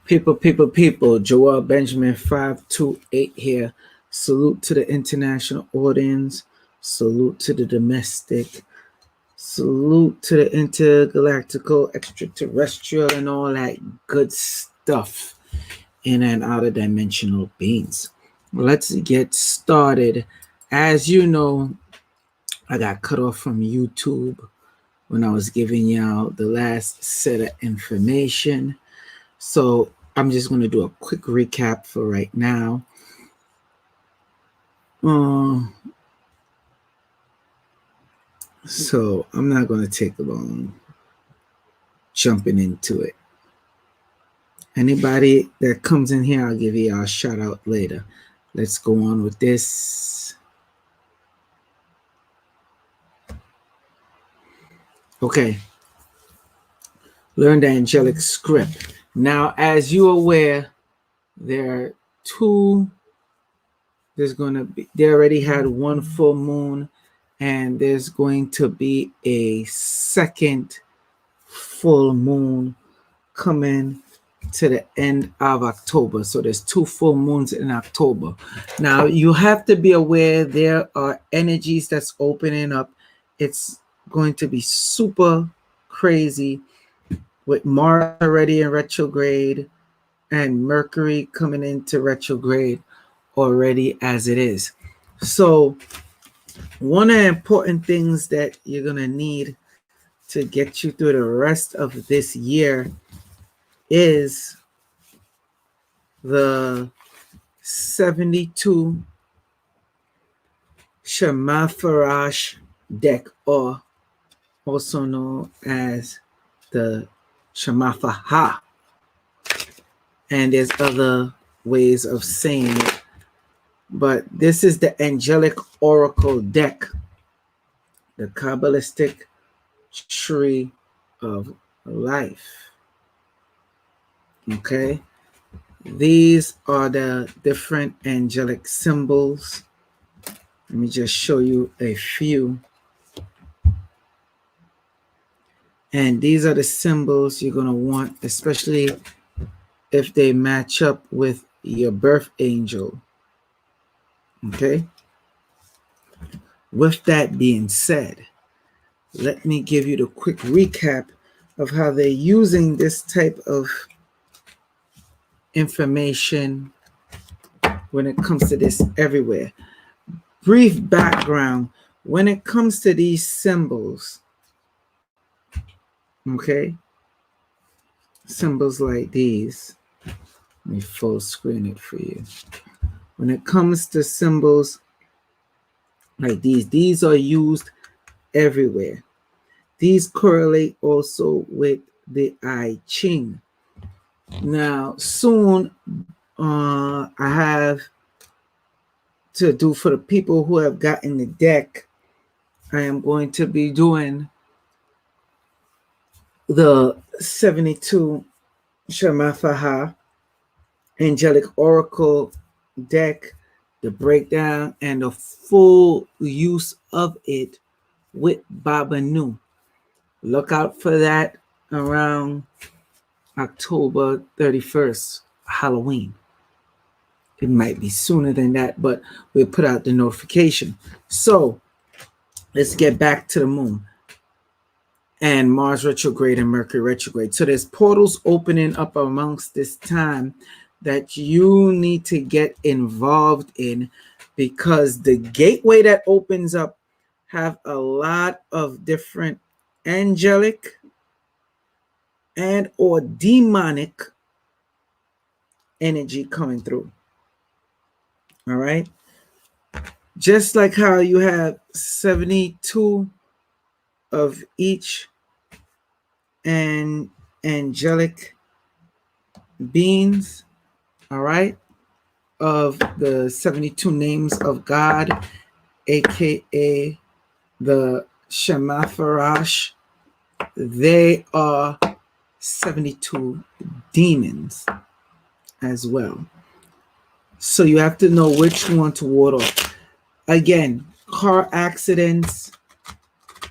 People. Joel Benjamin 528 here. Salute to the international audience. Salute to the domestic. Salute to the intergalactical, extraterrestrial, and all that good stuff in and out of dimensional beings. Let's get started. As you know, I got cut off from YouTube when I was giving y'all the last set of information. So I'm just going to do a quick recap for right now. So I'm not going to take long jumping into it. Anybody that comes in here, I'll give you a shout out later. Let's go on with this. Okay. Learn the angelic script. Now, as you're aware, there are two. They already had one full moon, and there's going to be a second full moon coming to the end of October. So there's two full moons in October. Now, you have to be aware there are energies that's opening up. It's going to be super crazy with Mars already in retrograde and Mercury coming into retrograde already as it is. So one of the important things that you're going to need to get you through the rest of this year is the 72 Shemafarash deck, or also known as the Shemafaha. And there's other ways of saying it, but this is the angelic oracle deck, the Kabbalistic tree of life. Okay, these are the different angelic symbols. Let me just show you a few. And these are the symbols you're going to want, especially if they match up with your birth angel. Okay. With that being said, let me give you the quick recap of how they're using this type of information when it comes to this everywhere. Brief background. When it comes to these symbols, okay, symbols like these, let me full screen it for you. When it comes to symbols like these are used everywhere. These correlate also with the I Ching. Now, soon I have to do for the people who have gotten the deck. I am going to be doing the 72 Shemafaha angelic oracle deck, the breakdown and the full use of it with Baba Nu. Look out for that around October 31st, Halloween. It might be sooner than that, but we'll put out the notification. So let's get back to the moon and Mars retrograde and Mercury retrograde. So there's portals opening up amongst this time that you need to get involved in, because the gateway that opens up have a lot of different angelic and or demonic energy coming through. All right. Just like how you have 72 of each and angelic beings, all right, of the 72 names of God, aka the Shemafarash, they are 72 demons as well. So you have to know which one to ward off. Again, car accidents,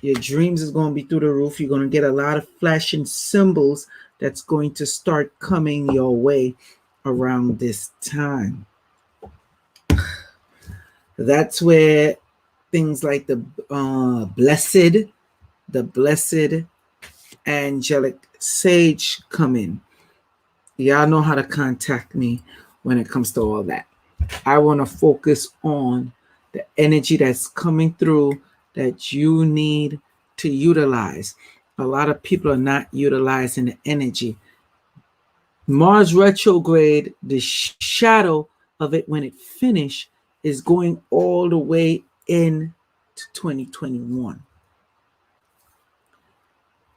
Your dreams is going to be through the roof. You're going to get a lot of flashing symbols that's going to start coming your way around this time. That's where things like the blessed angelic sage come in. Y'all know how to contact me when it comes to all that. I want to focus on the energy that's coming through that you need to utilize. A lot of people are not utilizing the energy. Mars retrograde, the shadow of it when it finished is going all the way in to 2021.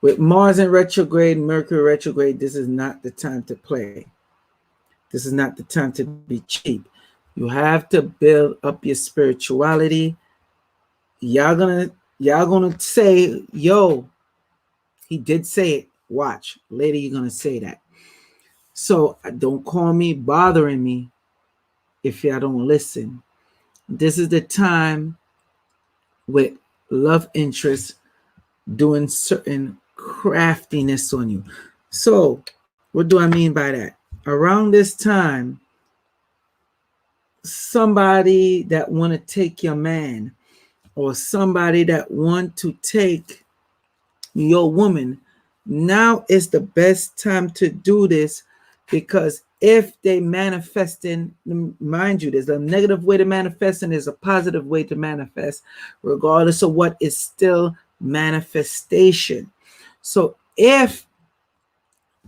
With Mars in retrograde, Mercury retrograde, this is not the time to play. This is not the time to be cheap. You have to build up your spirituality. Y'all gonna say, yo, he did say it. Watch. Later you're gonna say that. So don't call me bothering me if y'all don't listen. This is the time with love interest doing certain craftiness on you. So what do I mean by that? Around this time, somebody that want to take your man or somebody that want to take your woman, now is the best time to do this, because if they manifesting, mind you, there's a negative way to manifest and there's a positive way to manifest. Regardless of what, is still manifestation. So if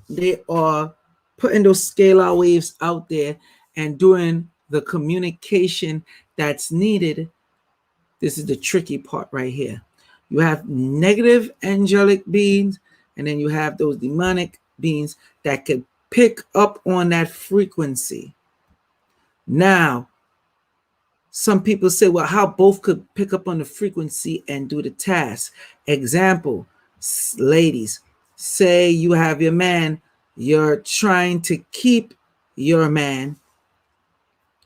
they are putting those scalar waves out there and doing the communication that's needed, this is the tricky part right here. You have negative angelic beings, and then you have those demonic beings that could pick up on that frequency. Now, some people say, well, how both could pick up on the frequency and do the task. Example, ladies, say you have your man, you're trying to keep your man,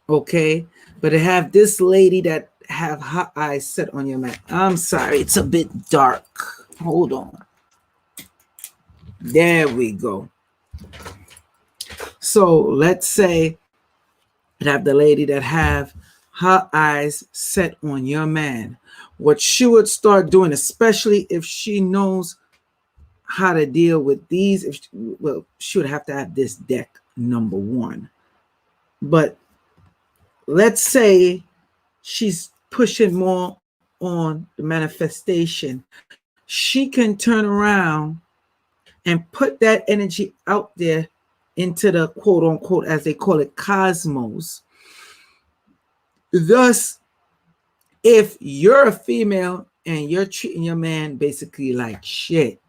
okay, but to have this lady that have hot eyes set on your man. I'm sorry, it's a bit dark. Hold on. There we go. So let's say you have the lady that have her eyes set on your man. What she would start doing, especially if she knows how to deal with these, she would have to have this deck, number one. But let's say she's pushing more on the manifestation. She can turn around and put that energy out there into the quote unquote, as they call it, cosmos. Thus, if you're a female and you're treating your man basically like shit,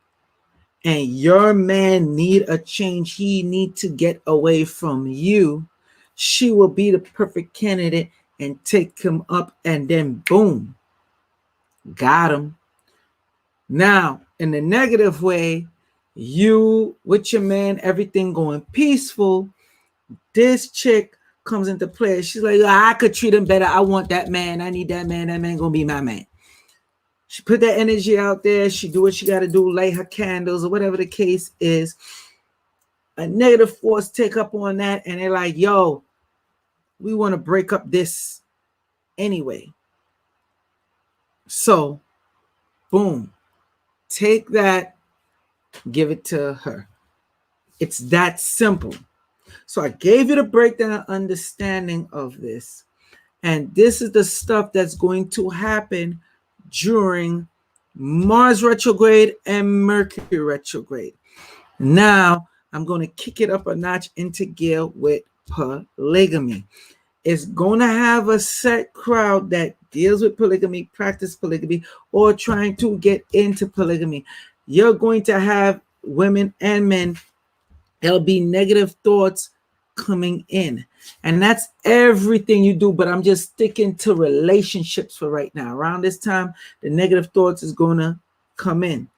and your man need a change, he need to get away from you, she will be the perfect candidate and take him up, and then boom, got him. Now, in the negative way, you with your man, everything going peaceful, this chick comes into play. She's like, I could treat him better. I want that man. I need that man. That man gonna be my man. She put that energy out there. She do what she got to do, light her candles or whatever the case is. A negative force take up on that, and they're like, yo, we want to break up this anyway. So, boom, take that, give it to her. It's that simple. So I gave you the breakdown understanding of this. And this is the stuff that's going to happen during Mars retrograde and Mercury retrograde. Now, I'm going to kick it up a notch into gear with polygamy. It's going to have a set crowd that deals with polygamy, practice polygamy, or trying to get into polygamy. You're going to have women and men. There'll be negative thoughts coming in. And that's everything you do. But I'm just sticking to relationships for right now. Around this time, the negative thoughts is going to come in.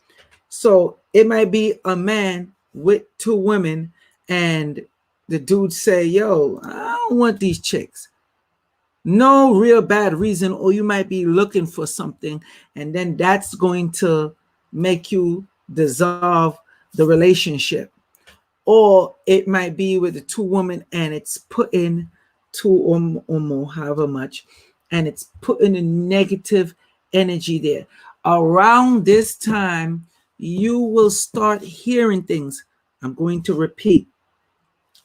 So it might be a man with two women, and the dude say, yo, I don't want these chicks. No real bad reason, or you might be looking for something, and then that's going to make you dissolve the relationship. Or it might be with the two women and it's putting two or more, however much, and it's putting a negative energy there. Around this time, you will start hearing things. I'm going to repeat.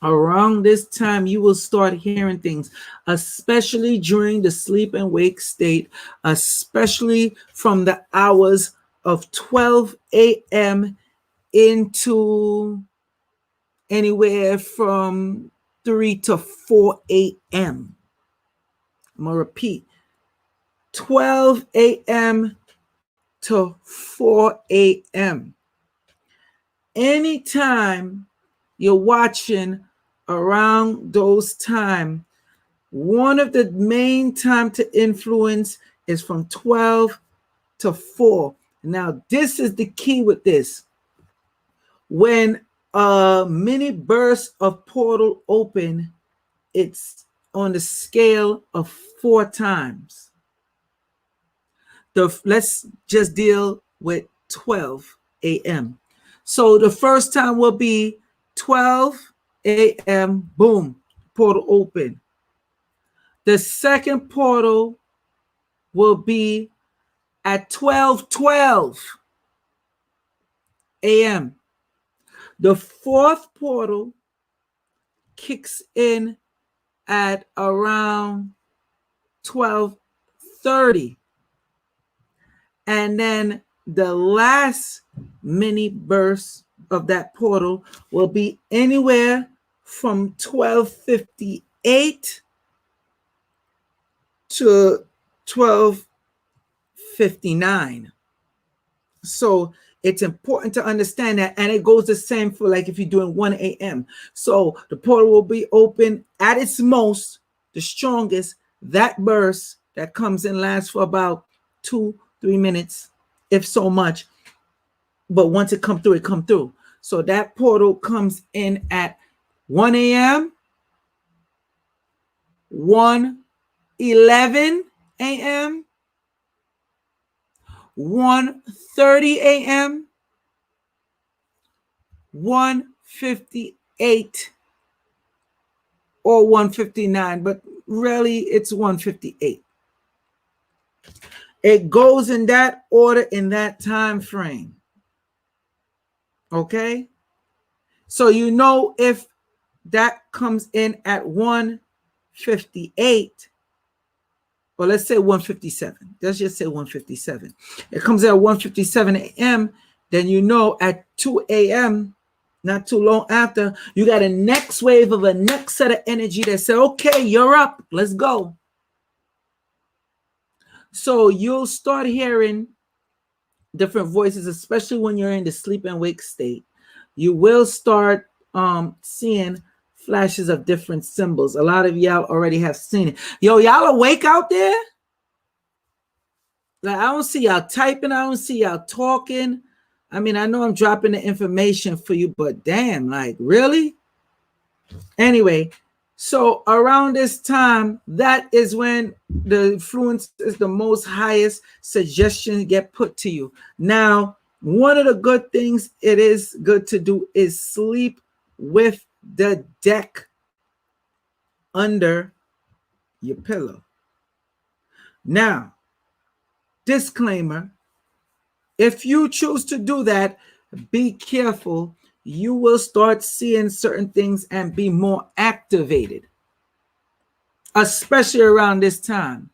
Around this time, you will start hearing things, especially during the sleep and wake state, especially from the hours of 12 a.m. into anywhere from 3 to 4 a.m. I'm going to repeat, 12 a.m. to 4 a.m. Anytime you're watching around those time, one of the main time to influence is from 12 to 4. Now, this is the key with this. When a mini burst of portal open, it's on the scale of 4 times. Let's just deal with 12 a.m. So the first time will be 12 a.m. Boom, portal open. The second portal will be at 12:12 a.m. The fourth portal kicks in at around 12:30. And then the last mini burst of that portal will be anywhere from 12:58 to 12:59. So it's important to understand that. And it goes the same for like if you're doing 1 a.m. So the portal will be open at its most, the strongest. That burst that comes in lasts for about 2-3 minutes, if so much. But once it come through, it come through. So that portal comes in at 1 a.m., 1:11 a.m., 1:30 a.m., 1:58, or 1:59, but really it's 1:58. It goes in that order, in that time frame. Okay? So you know if that comes in at 1:58, or let's say 1:57. Let's just say 1:57. It comes at 1:57 a.m., then you know at 2 a.m., not too long after, you got a next wave of a next set of energy that said, okay, you're up. Let's go. So you'll start hearing different voices, especially when you're in the sleep and wake state. You will start seeing flashes of different symbols. A lot of y'all already have seen it. Yo, y'all awake out there? Like, I don't see y'all typing. I don't see y'all talking. I mean, I know I'm dropping the information for you, but damn, like, really? Anyway, so around this time, that is when the influence is the most highest, suggestions get put to you. Now, one of the good things it is good to do is sleep with the deck under your pillow. Now, disclaimer, if you choose to do that, be careful. You will start seeing certain things and be more activated, especially around this time.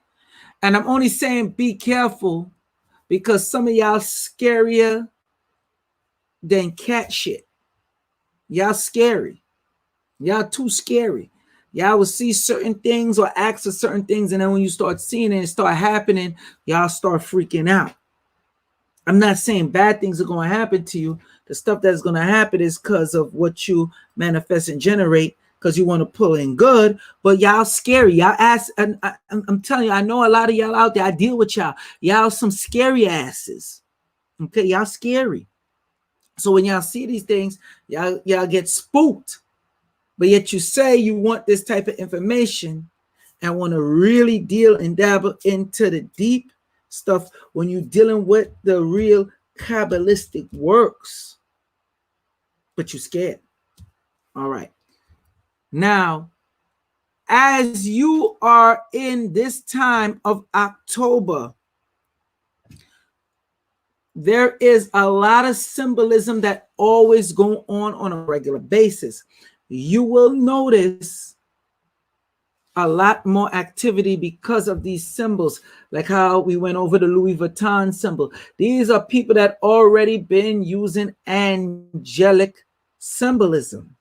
And I'm only saying be careful because some of y'all scarier than cat shit. Y'all scary. Y'all too scary. Y'all will see certain things or ask for certain things, and then when you start seeing it and start happening, y'all start freaking out. I'm not saying bad things are going to happen to you. The stuff that's going to happen is because of what you manifest and generate, because you want to pull in good. But y'all scary. Y'all ask, and I'm telling you, I know a lot of y'all out there. I deal with y'all. Y'all some scary asses. Okay, y'all scary. So when y'all see these things, y'all get spooked. But yet you say you want this type of information, and want to really deal and dabble into the deep stuff, when you're dealing with the real Kabbalistic works, but you're scared. All right. Now, as you are in this time of October, there is a lot of symbolism that always go on a regular basis. You will notice a lot more activity because of these symbols, like how we went over the Louis Vuitton symbol. These are people that already been using angelic symbolism.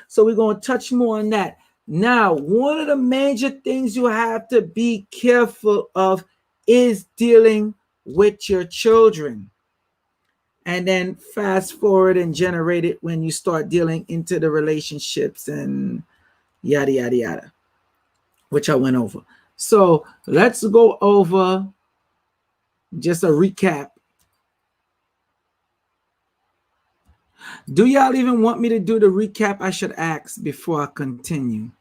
So we're going to touch more on that. Now, one of the major things you have to be careful of is dealing with your children. And then fast forward and generate it when you start dealing into the relationships and yada, yada, yada, which I went over. So let's go over just a recap. Do y'all even want me to do the recap? I should ask before I continue.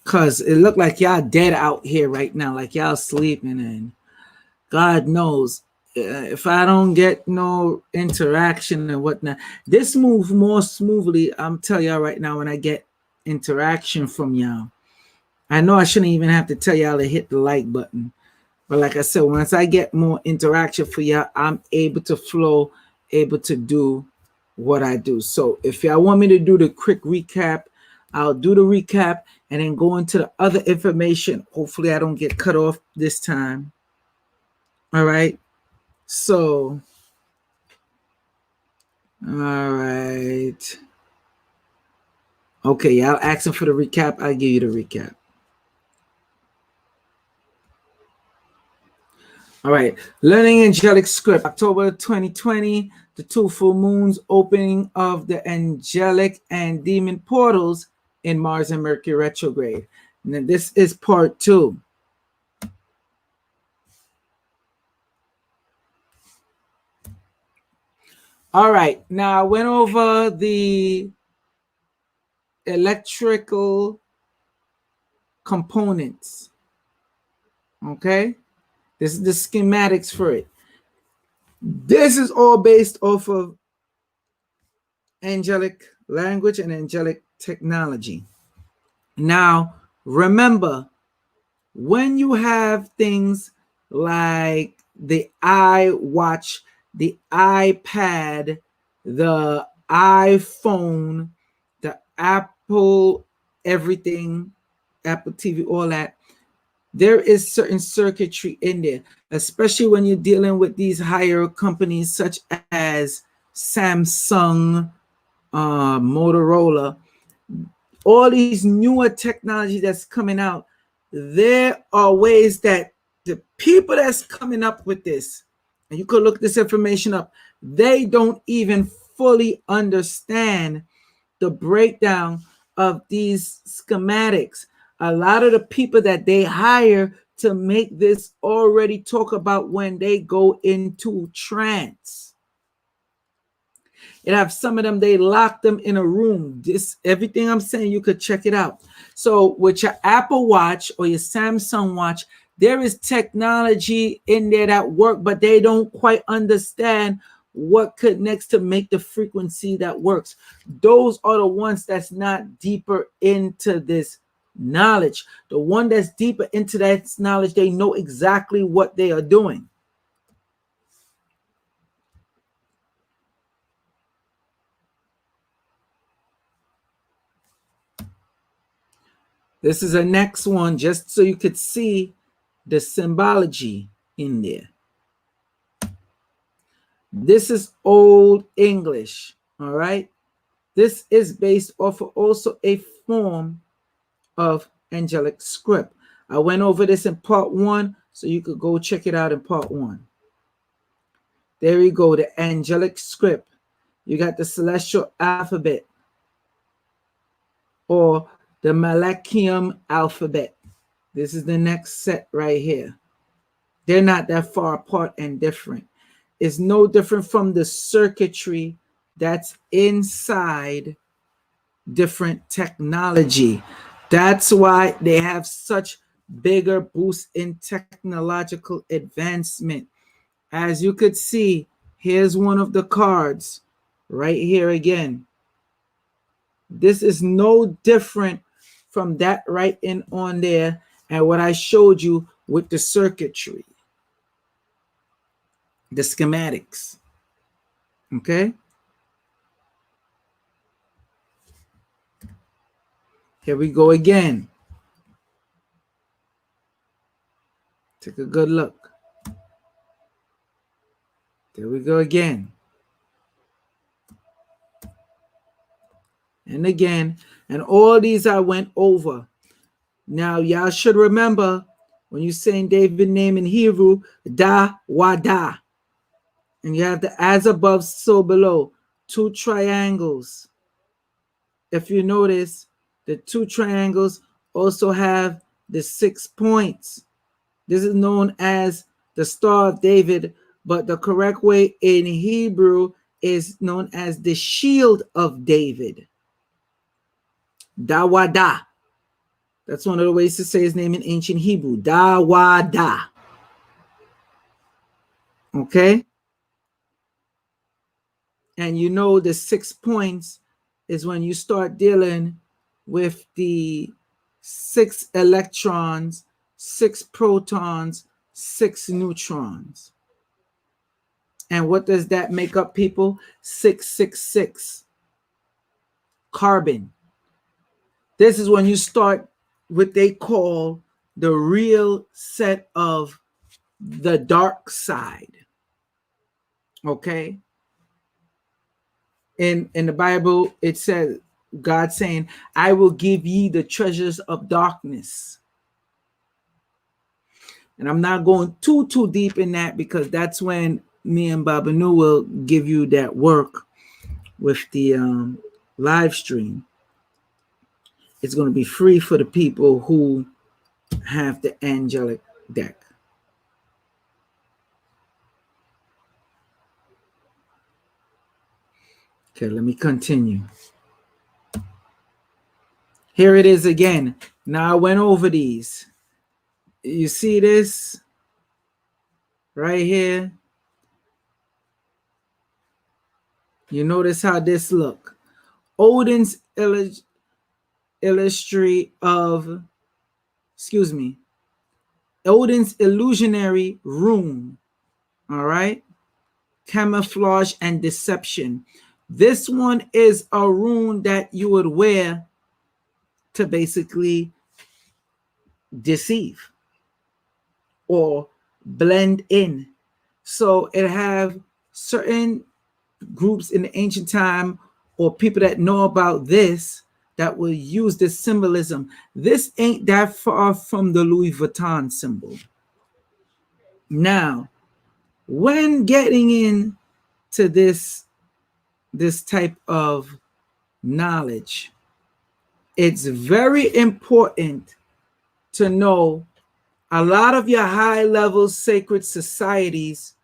Because it looked like y'all dead out here right now, like y'all sleeping, and God knows if I don't get no interaction and whatnot, this moves more smoothly. I'm telling y'all right now, when I get interaction from y'all. I know I shouldn't even have to tell y'all to hit the like button. But like I said, once I get more interaction for y'all, I'm able to flow, able to do what I do. So if y'all want me to do the quick recap, I'll do the recap and then go into the other information. Hopefully I don't get cut off this time. All right. So, all right. Okay, y'all asking for the recap. I'll give you the recap. All right. Learning Angelic Script, October 2020, the 2 full moons, opening of the angelic and demon portals in Mars and Mercury Retrograde. And then this is part 2. All right. Now I went over the electrical components. Okay. This is the schematics for it. This is all based off of angelic language and angelic technology. Now, remember, when you have things like the iWatch, the iPad, the iPhone, the Apple, everything, Apple TV, all that, there is certain circuitry in there, especially when you're dealing with these higher companies such as Samsung, Motorola, all these newer technology that's coming out. There are ways that the people that's coming up with this, and you could look this information up, they don't even fully understand the breakdown of these schematics. A lot of the people that they hire to make this already talk about when they go into trance. It have some of them, they lock them in a room. This, everything I'm saying, you could check it out. So with your Apple Watch or your Samsung Watch, there is technology in there that work, but they don't quite understand what connects to make the frequency that works. Those are the ones that's not deeper into this knowledge. The one that's deeper into that knowledge, they know exactly what they are doing. This is a next one, just so you could see the symbology in there. This is Old English, all right? This is based off of also a form of angelic script. I went over this in part 1, so you could go check it out in part 1. There you go, the angelic script. You got the celestial alphabet or the Malachian alphabet. This is the next set right here. They're not that far apart and different. It's no different from the circuitry that's inside different technology. That's why they have such bigger boost in technological advancement. As you could see, here's one of the cards right here again. This is no different from that right in on there and what I showed you with the circuitry, the schematics. Okay? Here we go again. Take a good look. There we go again. And again. And all these I went over. Now, y'all should remember when you're saying David's name in Hebrew, da wa da. And you have the as above, so below. Two triangles. If you notice, the two triangles also have the 6 points. This is known as the Star of David, but the correct way in Hebrew is known as the Shield of David. Dawada. That's one of the ways to say his name in ancient Hebrew. Dawada. Okay? And you know the 6 points is when you start dealing with the 6 electrons, 6 protons, 6 neutrons. And what does that make up, people? 666. Carbon. This is when you start what they call the real set of the dark side. Okay? In the Bible, it says, God saying, I will give ye the treasures of darkness. And I'm not going too deep in that because that's when me and Babanu will give you that work with the live stream. It's going to be free for the people who have the angelic deck. Okay, let me continue. Here it is again. Now I went over these. You see this right here? You notice how this look. Odin's Odin's illusionary rune. All right. Camouflage and deception. This one is a rune that you would wear to basically deceive or blend in. So it have certain groups in the ancient time or people that know about this that will use this symbolism. This ain't that far from the Louis Vuitton symbol. Now, when getting into this type of knowledge, it's very important to know a lot of your high-level sacred societies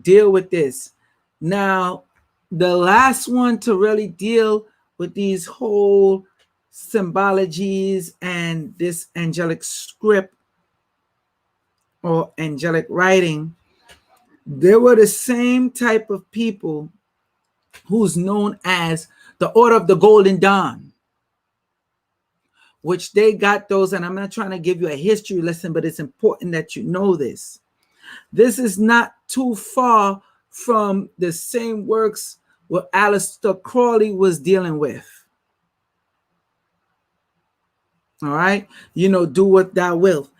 deal with this. Now, the last one to really deal with these whole symbologies and this angelic script or angelic writing, they were the same type of people who's known as the Order of the Golden Dawn, which they got those, and I'm not trying to give you a history lesson, but it's important that you know this. This is not too far from the same works what Aleister Crowley was dealing with. All right? You know, do what thou wilt.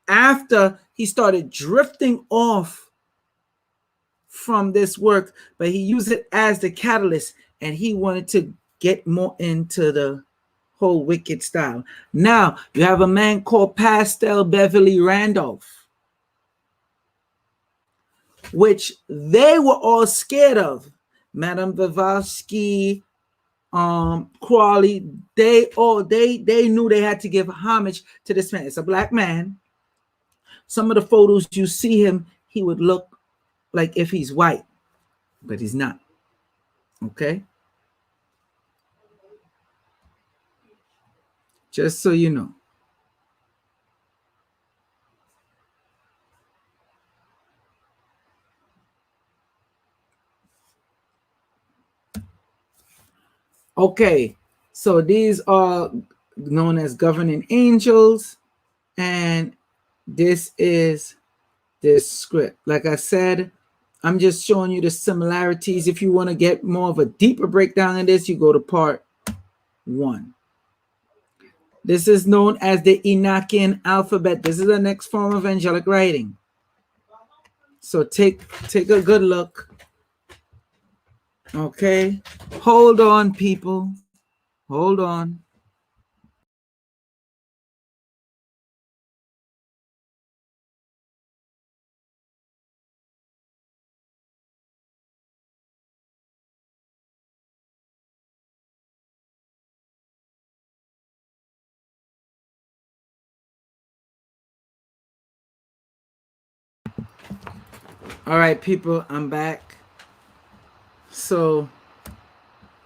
After he started drifting off from this work, but he used it as the catalyst, and he wanted to get more into the whole wicked style. Now, you have a man called Pastel Beverly Randolph, which they were all scared of. Madame Blavatsky, Crawley, they knew they had to give homage to this man. It's a black man. Some of the photos you see him, he would look like if he's white, but he's not. Okay? Just so you know. Okay, so these are known as governing angels, and this is this script. Like I said, I'm just showing you the similarities. If you want to get more of a deeper breakdown of this, you go to part 1. This is known as the Enochian alphabet. This is the next form of angelic writing. So take a good look. Okay, hold on, people. Hold on. All right, people, I'm back. So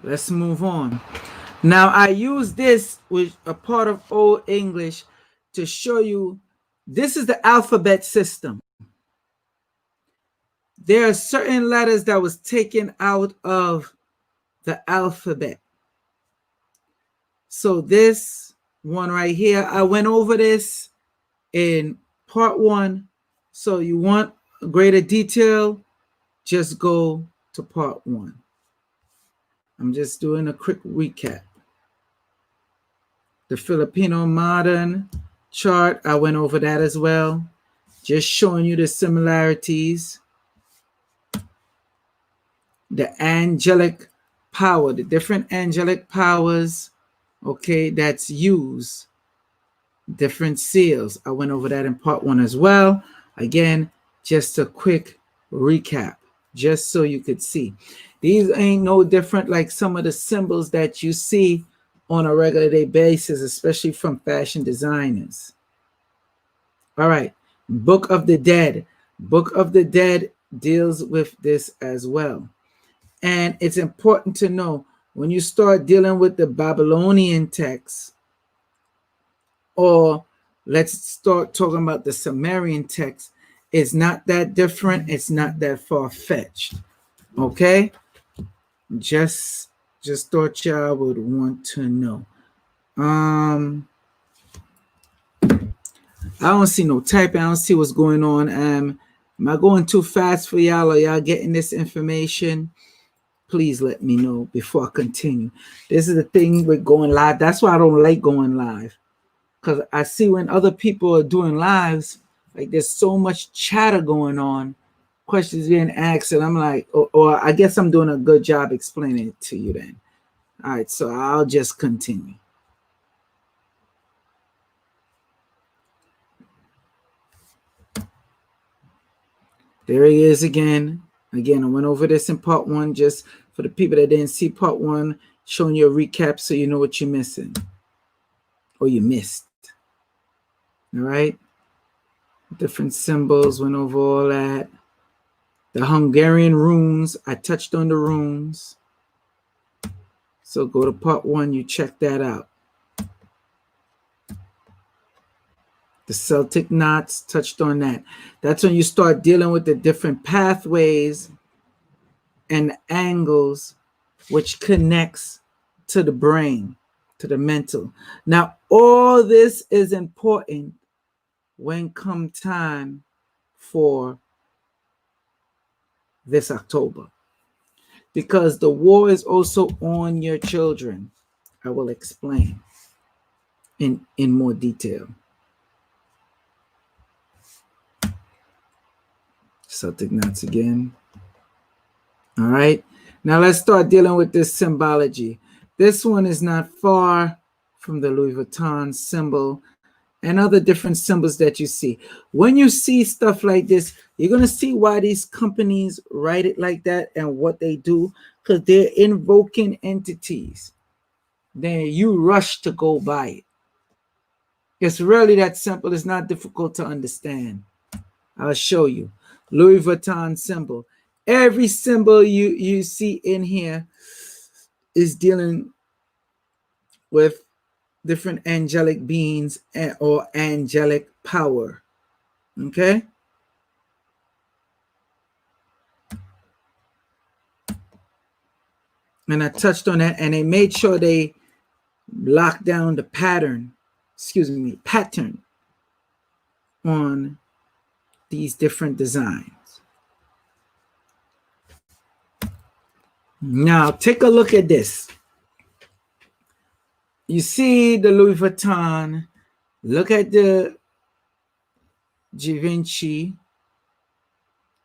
let's move on. Now, I use this with a part of Old English to show you this is the alphabet system. There are certain letters that was taken out of the alphabet. So this one right here, I went over this in part 1. So you want greater detail, just go to part 1. I'm just doing a quick recap. The Filipino modern chart, I went over that as well. Just showing you the similarities. The angelic power, the different angelic powers, okay, that's used. Different seals. I went over that in part 1 as well. Again, just a quick recap, just so you could see. These ain't no different like some of the symbols that you see on a regular day basis, especially from fashion designers. All right, Book of the Dead. Book of the Dead deals with this as well. And it's important to know when you start dealing with the Babylonian text, or let's start talking about the Sumerian text, it's not that different. It's not that far-fetched. Okay? Just thought y'all would want to know. I don't see no typing. I don't see what's going on. Am I going too fast for y'all? Are y'all getting this information? Please let me know before I continue. This is the thing with going live. That's why I don't like going live. Because I see when other people are doing lives, like there's so much chatter going on, questions being asked, and I'm like, or I guess I'm doing a good job explaining it to you then. All right, so I'll just continue. There he is again. Again, I went over this in part 1, just for the people that didn't see part 1, showing you a recap so you know what you're missing or you missed. All right. Different symbols, went over all that. The Hungarian runes, I touched on the runes. So go to part 1, you check that out. The Celtic knots, touched on that. That's when you start dealing with the different pathways and angles which connects to the brain, to the mental. Now, all this is important when come time for this October, because the war is also on your children. I will explain in more detail. Celtic knots again. All right. Now let's start dealing with this symbology. This one is not far from the Louis Vuitton symbol and other different symbols that you see. When you see stuff like this, you're going to see why these companies write it like that and what they do, because they're invoking entities. Then you rush to go buy it. It's really that simple. It's not difficult to understand. I'll show you. Louis Vuitton symbol. Every symbol you see in here is dealing with different angelic beings or angelic power. Okay? And I touched on that, and they made sure they locked down the pattern on these different designs. Now, take a look at this. You see the Louis Vuitton. Look at the Givenchy.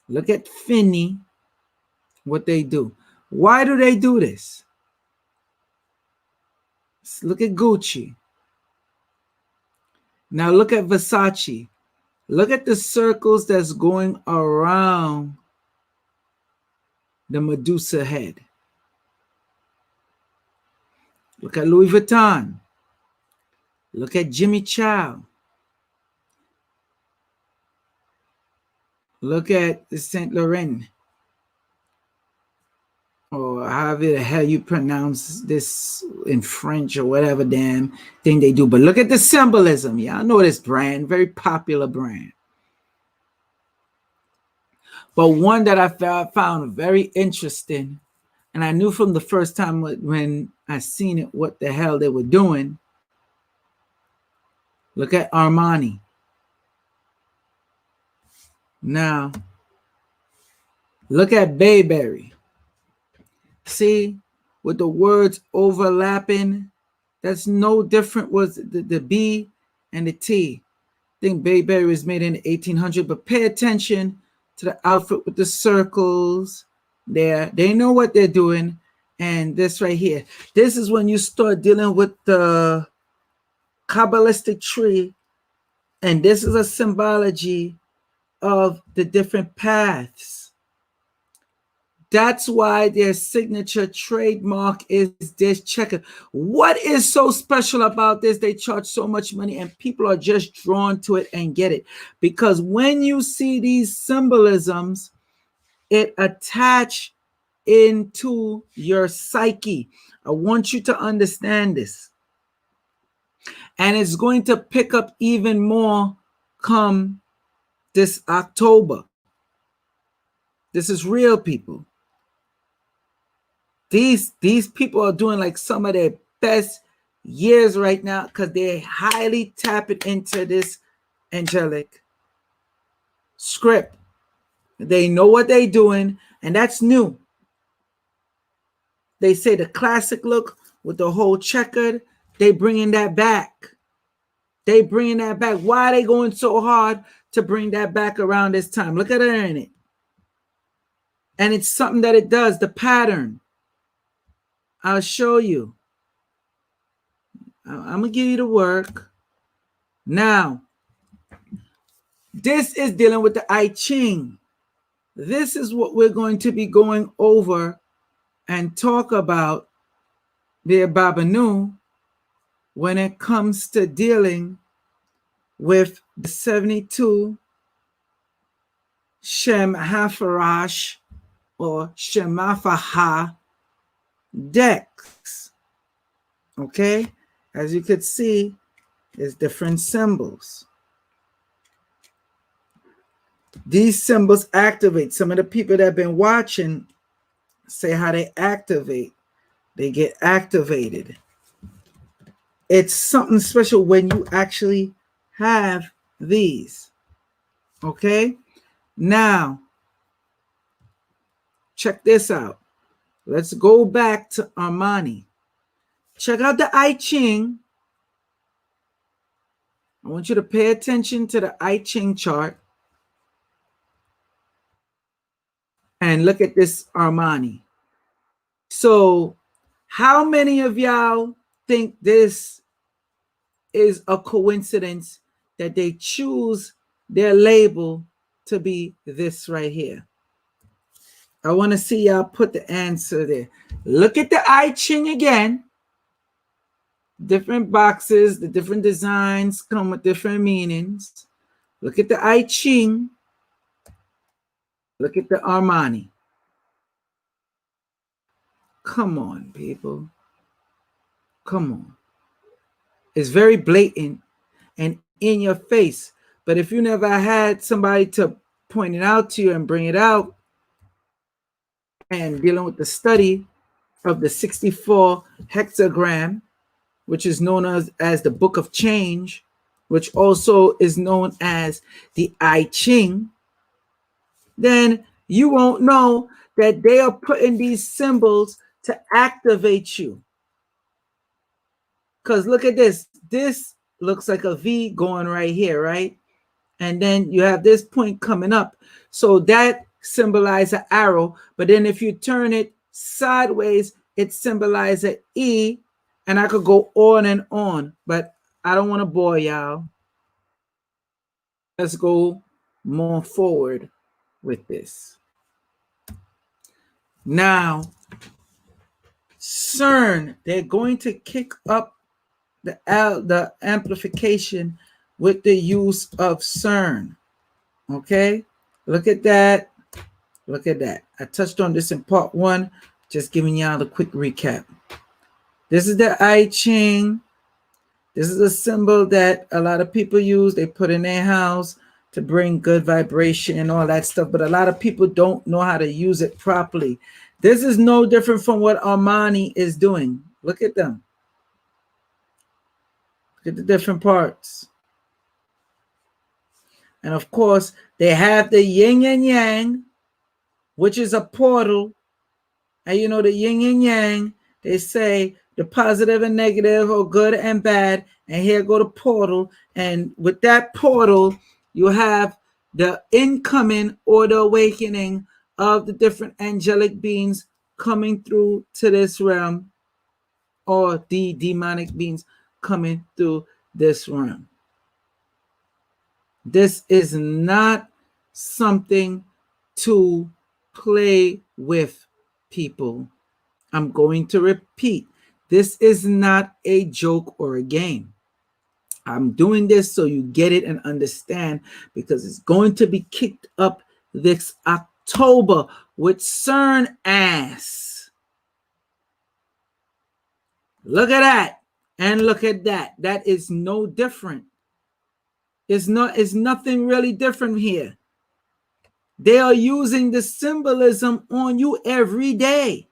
Look at Finney, what they do. Why do they do this? Look at Gucci. Now look at Versace. Look at the circles that's going around the Medusa head. Look at Louis Vuitton. Look at Jimmy Choo. Look at the Saint Laurent. Or however the hell you pronounce this in French or whatever damn thing they do. But look at the symbolism. Yeah, I know this brand, very popular brand. But one that I found very interesting, and I knew from the first time when I seen it what the hell they were doing. Look at Armani. Now, look at Bayberry. See, with the words overlapping, that's no different with the B and the T. I think Bayberry was made in the 1800s, but pay attention to the outfit with the circles there. They know what they're doing. And this right here, this is when you start dealing with the Kabbalistic tree. And this is a symbology of the different paths. That's why their signature trademark is this checker. What is so special about this? They charge so much money and people are just drawn to it and get it. Because when you see these symbolisms, it attach into your psyche. I want you to understand this. And it's going to pick up even more come this October. This is real, people. These people are doing like some of their best years right now because they're highly tapping into this angelic script. They know what they're doing, and that's new. They say the classic look with the whole checkered, they bringing that back. They bringing that back. Why are they going so hard to bring that back around this time? Look at her in it. And it's something that it does, the pattern. I'll show you. I'm going to give you the work. Now, this is dealing with the I Ching. This is what we're going to be going over and talk about, dear Babanu, when it comes to dealing with the 72 Shem Hafarash or Shemafaha decks. Okay? As you could see, there's different symbols. These symbols activate. Some of the people that have been watching say how they activate. They get activated. It's something special when you actually have these. Okay? Now, check this out. Let's go back to Armani. Check out the I Ching. I want you to pay attention to the I Ching chart. And look at this Armani. So, how many of y'all think this is a coincidence that they choose their label to be this right here? I want to see y'all put the answer there. Look at the I Ching again. Different boxes, the different designs come with different meanings. Look at the I Ching. Look at the Armani. Come on, people. Come on. It's very blatant and in your face. But if you never had somebody to point it out to you and bring it out, and dealing with the study of the 64 hexagram, which is known as the Book of Change, which also is known as the I Ching, then you won't know that they are putting these symbols to activate you. Because look at this. This looks like a V going right here, right? And then you have this point coming up. So that symbolizes an arrow. But then if you turn it sideways, it symbolizes an E. And I could go on and on. But I don't want to bore y'all. Let's go more forward with this. Now, CERN, they're going to kick up the amplification with the use of CERN. Okay, look at that. Look at that. I touched on this in part 1, just giving y'all a quick recap. This is the I Ching. This is a symbol that a lot of people use. They put in their house to bring good vibration and all that stuff, but a lot of people don't know how to use it properly. This is no different from what Armani is doing. Look at them. Look at the different parts. And of course, they have the yin and yang, which is a portal. And you know, the yin and yang, they say the positive and negative or good and bad. And here go the portal. And with that portal, you have the incoming or the awakening of the different angelic beings coming through to this realm, or the demonic beings coming through this realm. This is not something to play with, people. I'm going to repeat. This is not a joke or a game. I'm doing this so you get it and understand, because it's going to be kicked up this October with CERN ass. Look at that. And look at that. That is no different. It's nothing really different here. They are using the symbolism on you every day.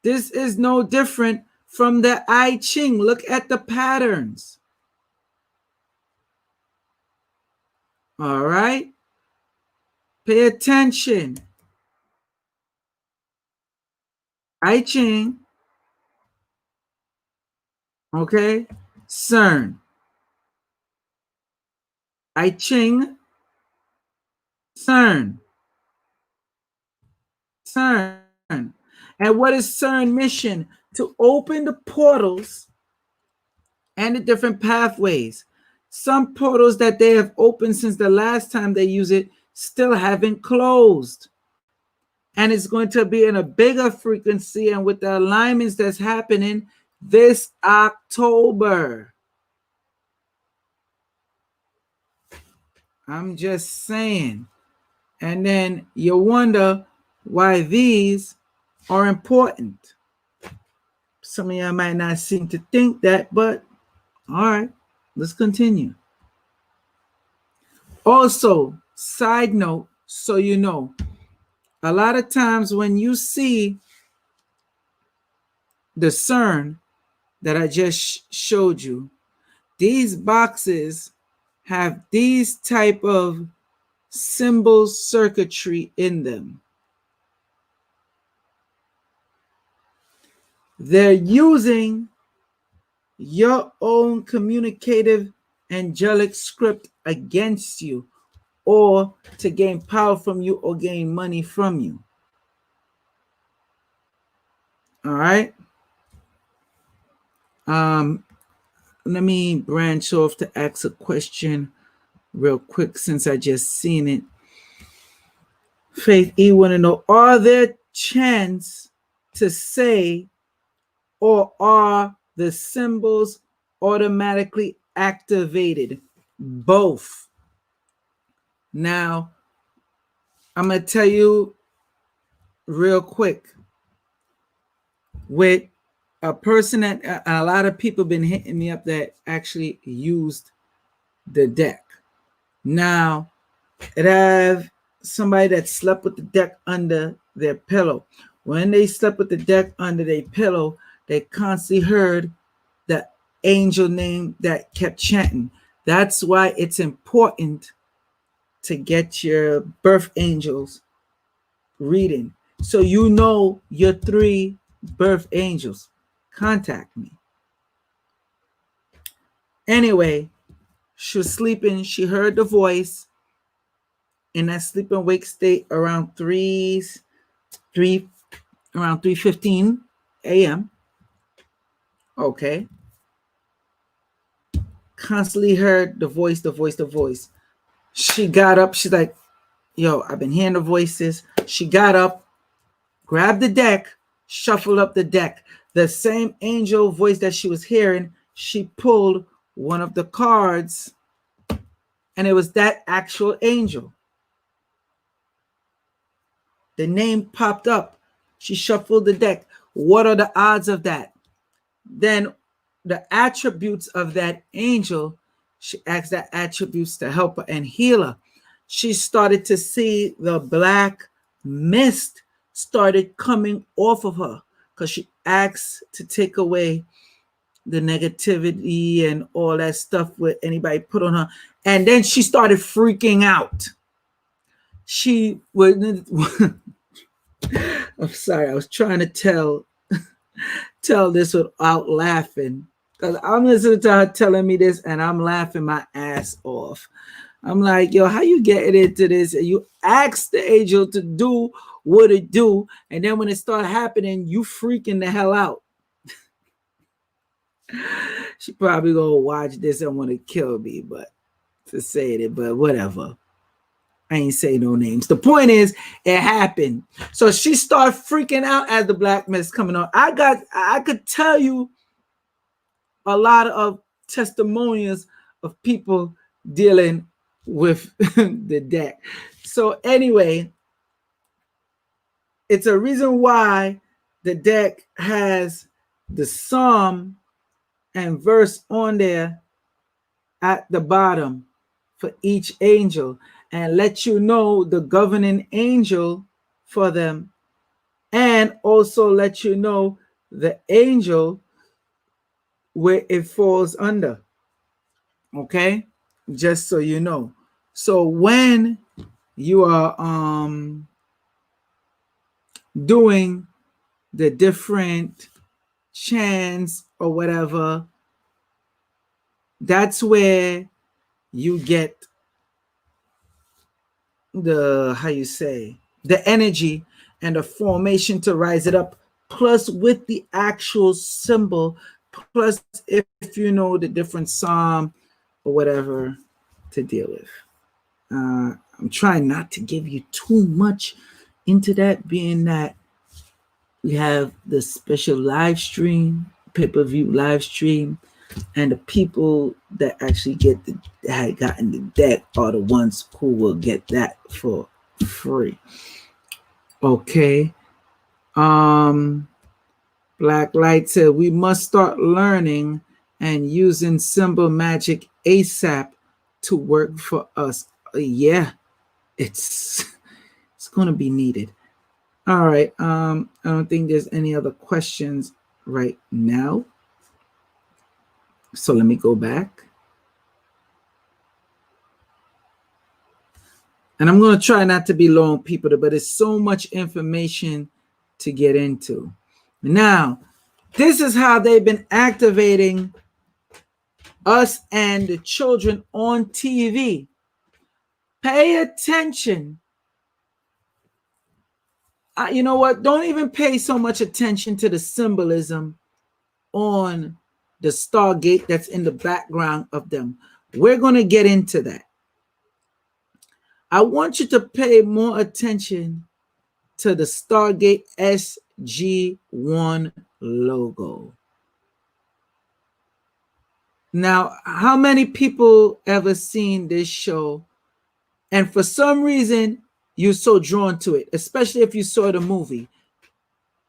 This is no different from the I Ching. Look at the patterns. All right. Pay attention. I Ching. Okay. CERN. I Ching. CERN. CERN. And what is CERN mission? To open the portals and the different pathways. Some portals that they have opened since the last time they use it still haven't closed. And it's going to be in a bigger frequency and with the alignments that's happening this October. I'm just saying. And then you wonder why these are important. Some of y'all might not seem to think that, but all right, let's continue. Also, side note, so you know, a lot of times when you see the CERN that I just showed you, these boxes have these type of symbol circuitry in them. They're using your own communicative angelic script against you, or to gain power from you or gain money from you. All right. Let me branch off to ask a question real quick, since I just seen it. Faith E want to know, are there chants to say, or are the symbols automatically activated? Both. Now, I'm going to tell you real quick. With a person that a lot of people been hitting me up that actually used the deck. Now, it have somebody that slept with the deck under their pillow. When they slept with the deck under their pillow, they constantly heard the angel name that kept chanting. That's why it's important to get your birth angels reading. So you know your 3 birth angels. Contact me. Anyway, she was sleeping. She heard the voice in that sleep and wake state around 3:15 a.m. Okay. Constantly heard the voice, the voice, the voice. She got up. She's like, yo, I've been hearing the voices. She got up, grabbed the deck, shuffled up the deck. The same angel voice that she was hearing, she pulled one of the cards, and it was that actual angel. The name popped up. She shuffled the deck. What are the odds of that? Then the attributes of that angel, she asked that attributes to help her and heal her. She started to see the black mist started coming off of her because she asked to take away the negativity and all that stuff with anybody put on her. And then she started freaking out. She would I'm sorry, I was trying to tell this without laughing. Because I'm listening to her telling me this and I'm laughing my ass off. I'm like, yo, how you getting into this? And you ask the angel to do what it do, and then when it start happening, you freaking the hell out. She probably gonna watch this and want to kill me, but to say it, but whatever. I ain't say no names. The point is, it happened. So she started freaking out as the black mist coming on. I could tell you a lot of testimonials of people dealing with the deck. So anyway, it's a reason why the deck has the psalm and verse on there at the bottom for each angel, and let you know the governing angel for them, and also let you know the angel where it falls under. Okay, just so you know. So when you are doing the different chants or whatever, that's where you get the, how you say, the energy and the formation to rise it up, plus with the actual symbol, plus if you know the different psalm or whatever to deal with. I'm trying not to give you too much into that, being that we have the special live stream, pay-per-view live stream, and the people that actually get the had gotten the deck are the ones who will get that for free. Okay. Black Light said we must start learning and using symbol magic ASAP to work for us. Yeah, it's going to be needed. All right. I don't think there's any other questions right now. So let me go back. And I'm going to try not to be long, people, but it's so much information to get into. Now, this is how they've been activating us and the children on TV. Pay attention. You know what? Don't even pay so much attention to the symbolism on the Stargate that's in the background of them. We're going to get into that. I want you to pay more attention to the Stargate SG1 logo. Now, how many people ever seen this show? And for some reason, you're so drawn to it, especially if you saw the movie.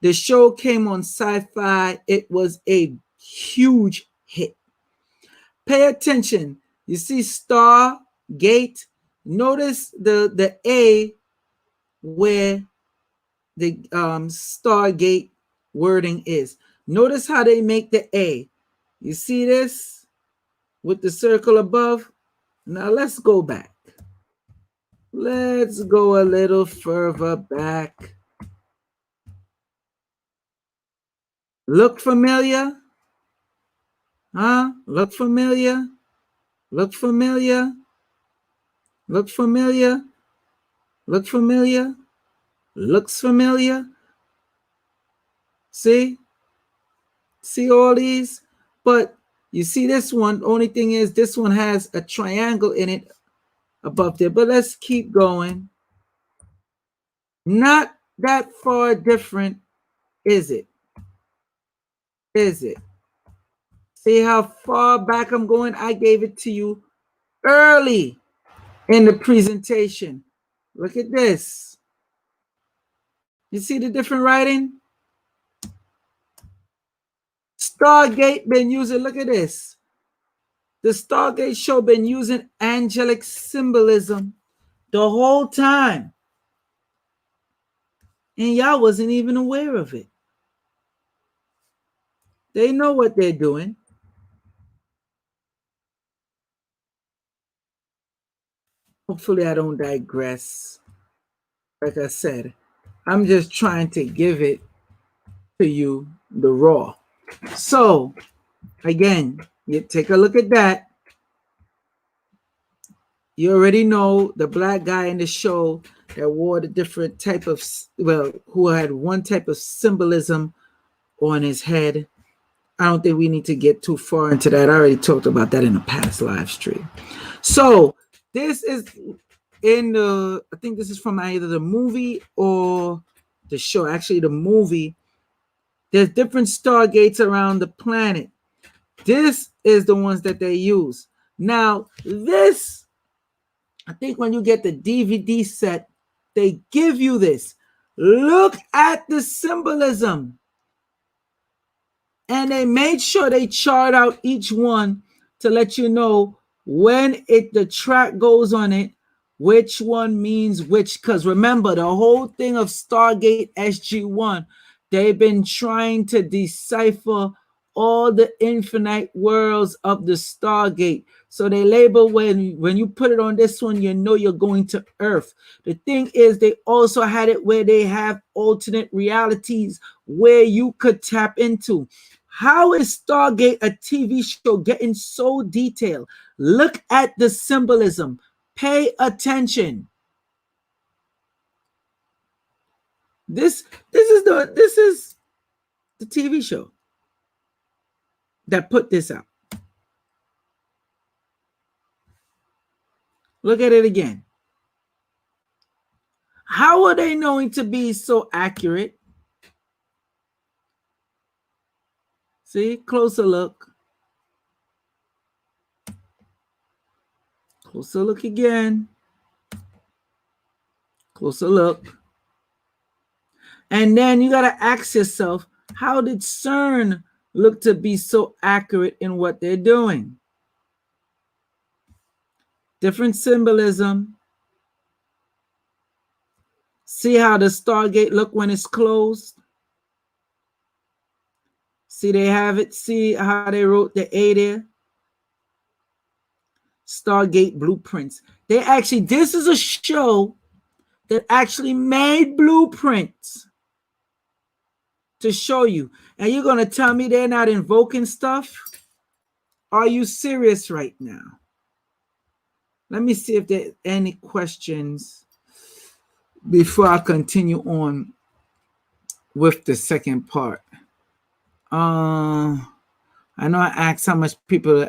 The show came on Sci-Fi. It was a huge hit. Pay attention. You see Stargate. Notice the A where the Stargate wording is. Notice how they make the A. You see this with the circle above? Now let's go back. Let's go a little further back. Look familiar? Huh? Look familiar? Look familiar? Look familiar? Look familiar? Looks familiar? See? See all these? But you see this one, only thing is this one has a triangle in it above there. But let's keep going. Not that far different, is it? Is it? See how far back I'm going? I gave it to you early in the presentation. Look at this. You see the different writing? Stargate been using, look at this. The Stargate show been using angelic symbolism the whole time. And y'all wasn't even aware of it. They know what they're doing. Hopefully I don't digress. Like I said, I'm just trying to give it to you the raw. So again, you take a look at that. You already know the black guy in the show that wore the different type of, well, who had one type of symbolism on his head. I don't think we need to get too far into that. I already talked about that in a past live stream. So this is in the, I think this is from either the movie or the show. Actually, the movie. There's different stargates around the planet. This is the ones that they use. Now, this, I think when you get the DVD set, they give you this. Look at the symbolism. And they made sure they chart out each one to let you know when the track goes on it, which one means which. Because remember, the whole thing of Stargate SG-1, they've been trying to decipher all the infinite worlds of the Stargate. So they label when you put it on this one, you know you're going to Earth. The thing is, they also had it where they have alternate realities where you could tap into. How is Stargate, a TV show, getting so detailed? Look at the symbolism. Pay attention. This is the TV show that put this out. Look at it again. How are they knowing to be so accurate? See, closer look. Closer look again. Closer look. And then you got to ask yourself, how did CERN look to be so accurate in what they're doing? Different symbolism. See how the Stargate look when it's closed? See, they have it. See how they wrote the A there? Stargate blueprints. They actually, this is a show that actually made blueprints to show you. And you're going to tell me they're not invoking stuff? Are you serious right now? Let me see if there are any questions before I continue on with the second part. I know I asked how much people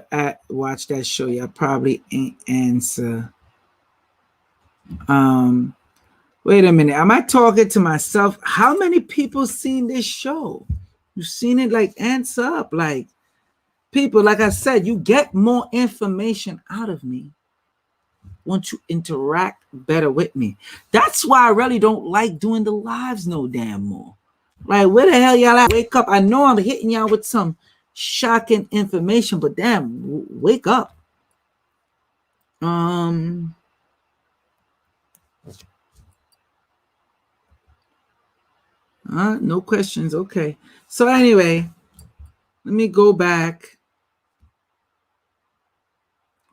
watch that show. Y'all probably ain't answer. Wait a minute. Am I talking to myself? How many people seen this show? You've seen it? Like, answer up. Like, people, like I said, you get more information out of me once you interact better with me. That's why I really don't like doing the lives no damn more. Like, where the hell y'all at? Wake up. I know I'm hitting y'all with some shocking information, but damn, wake up. No questions. Okay. So anyway, let me go back.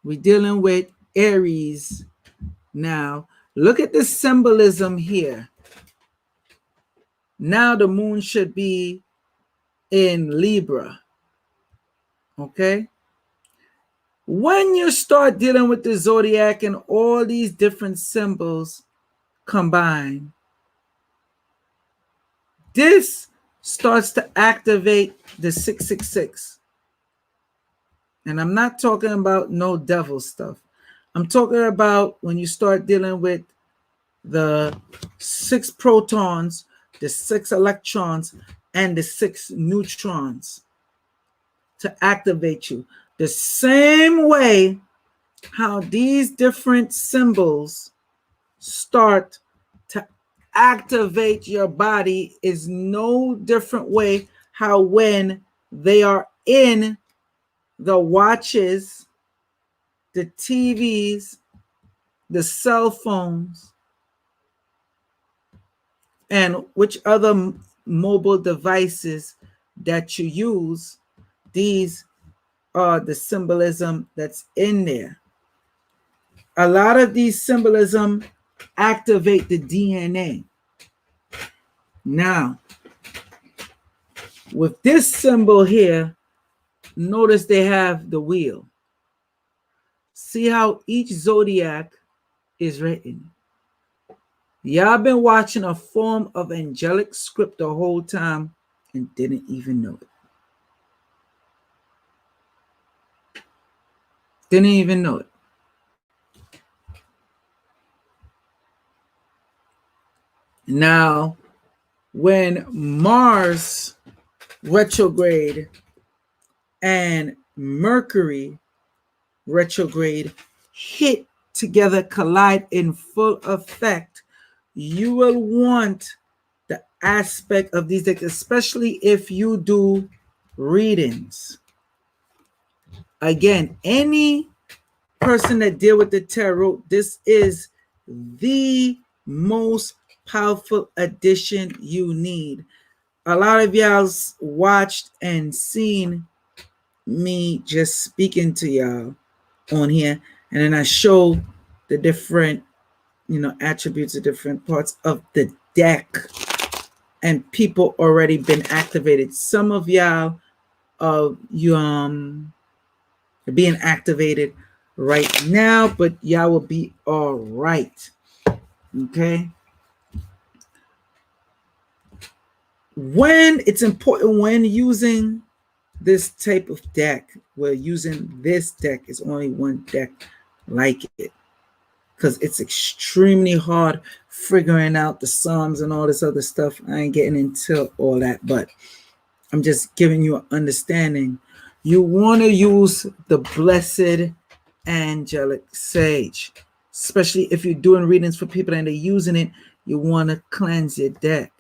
We're dealing with Aries now. Look at the symbolism here. Now the moon should be in Libra. Okay. When you start dealing with the zodiac and all these different symbols combined, this starts to activate the 666. And I'm not talking about no devil stuff. I'm talking about when you start dealing with the 6 protons, the 6 electrons, and the 6 neutrons to activate you. The same way how these different symbols start to activate your body is no different way how when they are in the watches, the TVs, the cell phones, and which other mobile devices that you use. These are the symbolism that's in there. A lot of these symbolism activate the DNA. Now, with this symbol here, notice they have the wheel. See how each zodiac is written. Y'all been watching a form of angelic script the whole time and didn't even know it. Didn't even know it. Now, when Mars retrograde and Mercury retrograde hit together, collide in full effect, you will want the aspect of these decks, especially if you do readings. Again, any person that deal with the tarot, this is the most powerful addition you need. A lot of y'all's watched and seen me just speaking to y'all on here, and then I show the different attributes of different parts of the deck, and people already been activated. Some of y'all being activated right now, but y'all will be all right. Okay. When it's important when using this type of deck, we're using this deck, is only one deck like it, because it's extremely hard figuring out the sums and all this other stuff. I ain't getting into all that, but I'm just giving you an understanding. You want to use the blessed angelic sage, especially if you're doing readings for people and they're using it. You want to cleanse your deck.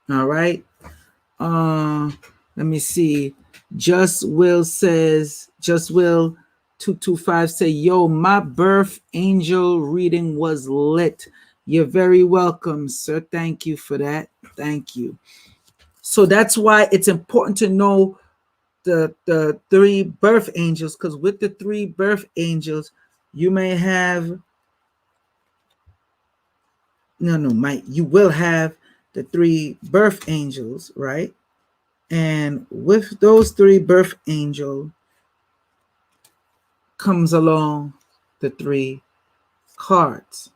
All right. Let me see. Just Will 225 say, yo, my birth angel reading was lit. You're very welcome, sir. Thank you for that. Thank you. So that's why it's important to know the 3 birth angels, because with the 3 birth angels, you may have you will have the 3 birth angels, right? And with those 3 birth angels comes along the 3 cards.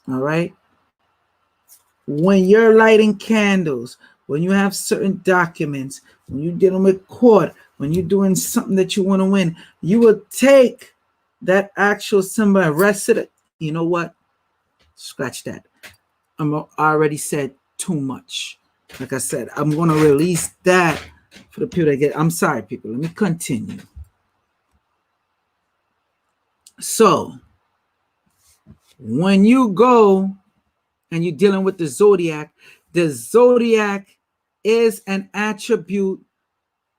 All right. When you're lighting candles, when you have certain documents, when you're dealing with court, when you're doing something that you want to win, you will take that actual symbol and rest it. You know what? Scratch that. I already said too much. Like I said, I'm going to release that for the people that get. I'm sorry, people. Let me continue. So, when you go and you're dealing with the zodiac is an attribute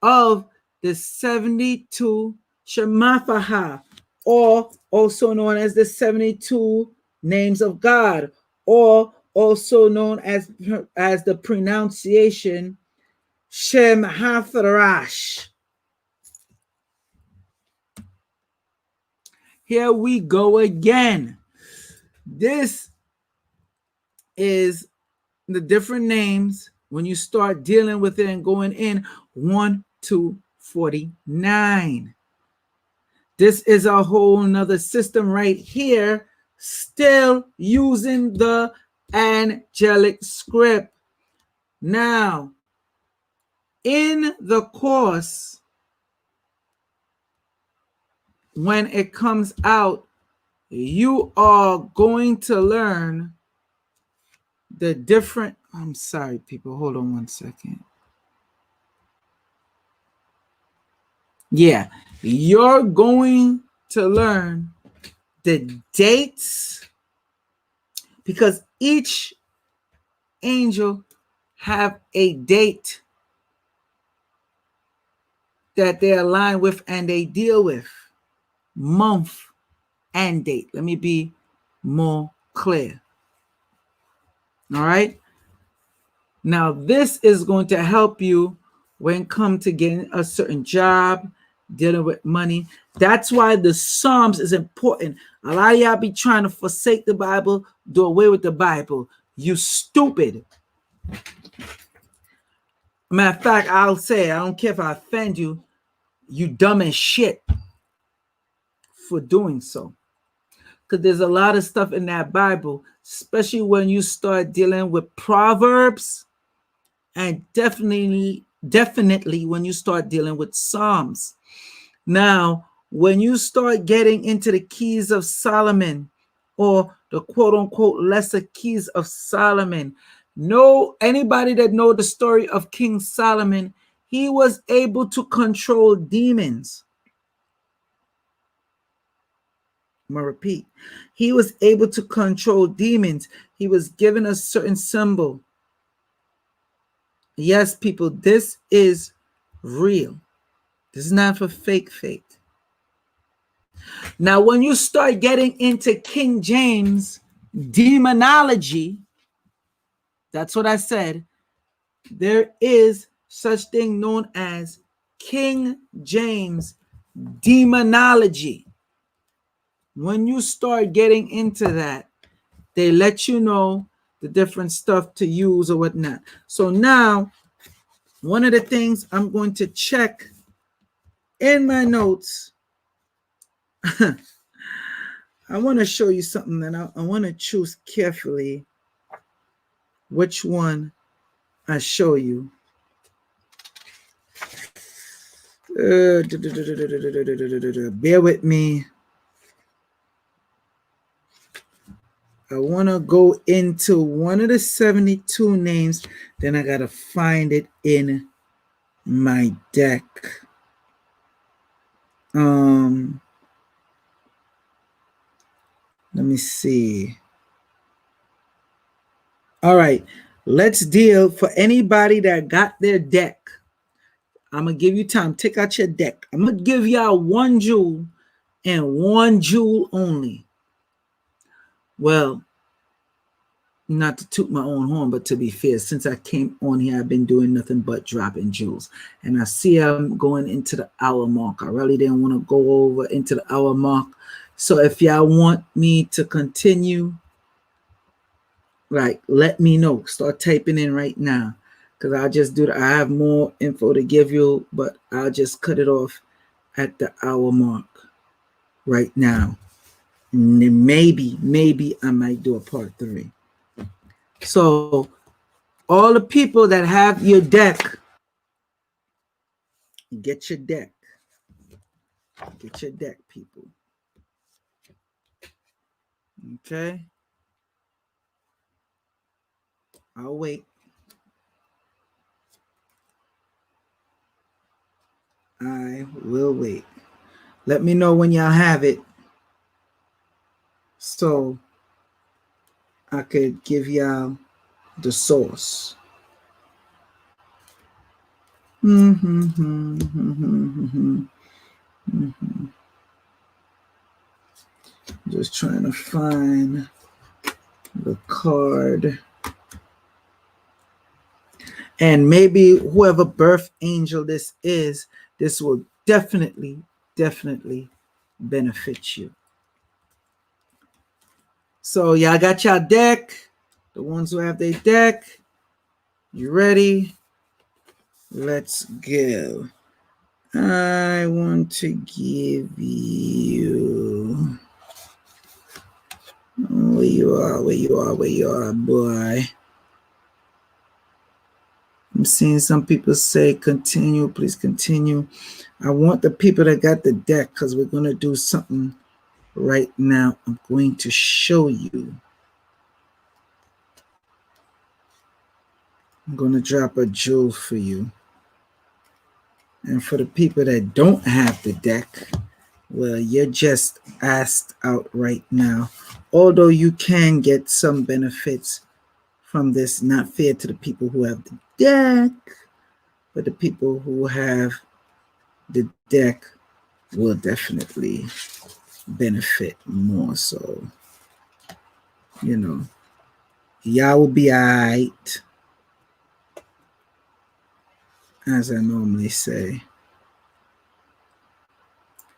of the 72 Shemafaha, or also known as the 72 names of God, or also known as the pronunciation Shem Hatharash. Here we go again. This is the different names when you start dealing with it and going in 1 to 49. This is a whole nother system right here, still using the angelic script. Now, in the course, when it comes out, you are going to learn the different. I'm sorry, people. Hold on one second. Yeah, you're going to learn the dates, because each angel have a date that they align with and they deal with, month and date. Let me be more clear. All right. Now, this is going to help you when come to getting a certain job, dealing with money. That's why the Psalms is important. A lot of y'all be trying to forsake the Bible, do away with the Bible. You stupid. Matter of fact, I'll say, I don't care if I offend you, you dumb as shit for doing so. Because there's a lot of stuff in that Bible, especially when you start dealing with Proverbs, and definitely when you start dealing with Psalms. Now, when you start getting into the keys of Solomon, or the quote unquote lesser keys of Solomon, anybody that know the story of King Solomon, he was able to control demons. I'm gonna repeat. He was able to control demons. He was given a certain symbol. Yes, people, this is real. This is not for fake. Now, when you start getting into King James demonology, that's what I said. There is such thing known as King James demonology. When you start getting into that, they let you know the different stuff to use or whatnot. So now, one of the things I'm going to check in my notes, I want to show you something that I want to choose carefully which one I show you. Bear with me. I want to go into one of the 72 names, then I got to find it in my deck. Let me see. All right, let's deal for anybody that got their deck. I'm going to give you time. Take out your deck. I'm going to give y'all one jewel and one jewel only. Well, not to toot my own horn, but to be fair, since I came on here, I've been doing nothing but dropping jewels. And I see I'm going into the hour mark. I really didn't want to go over into the hour mark. So if y'all want me to continue, let me know. Start typing in right now. Because I'll just do that. I have more info to give you, but I'll just cut it off at the hour mark right now. And then maybe I might do a part 3. So all the people that have your deck, get your deck. Get your deck, people. Okay? I'll wait. I will wait. Let me know when y'all have it, so I could give y'all the source. Just trying to find the card. And maybe whoever birth angel this is, this will definitely benefit you. So y'all got y'all deck. The ones who have their deck, you ready? Let's go. I want to give you... Where you are, boy. I'm seeing some people say continue, please continue. I want the people that got the deck, because we're going to do something right now. I'm going to show you. I'm going to drop a jewel for you. And for the people that don't have the deck, well, you're just asked out right now. Although you can get some benefits from this, not fair to the people who have the deck, but the people who have the deck will definitely benefit more. So, you know, y'all will be all right, as I normally say.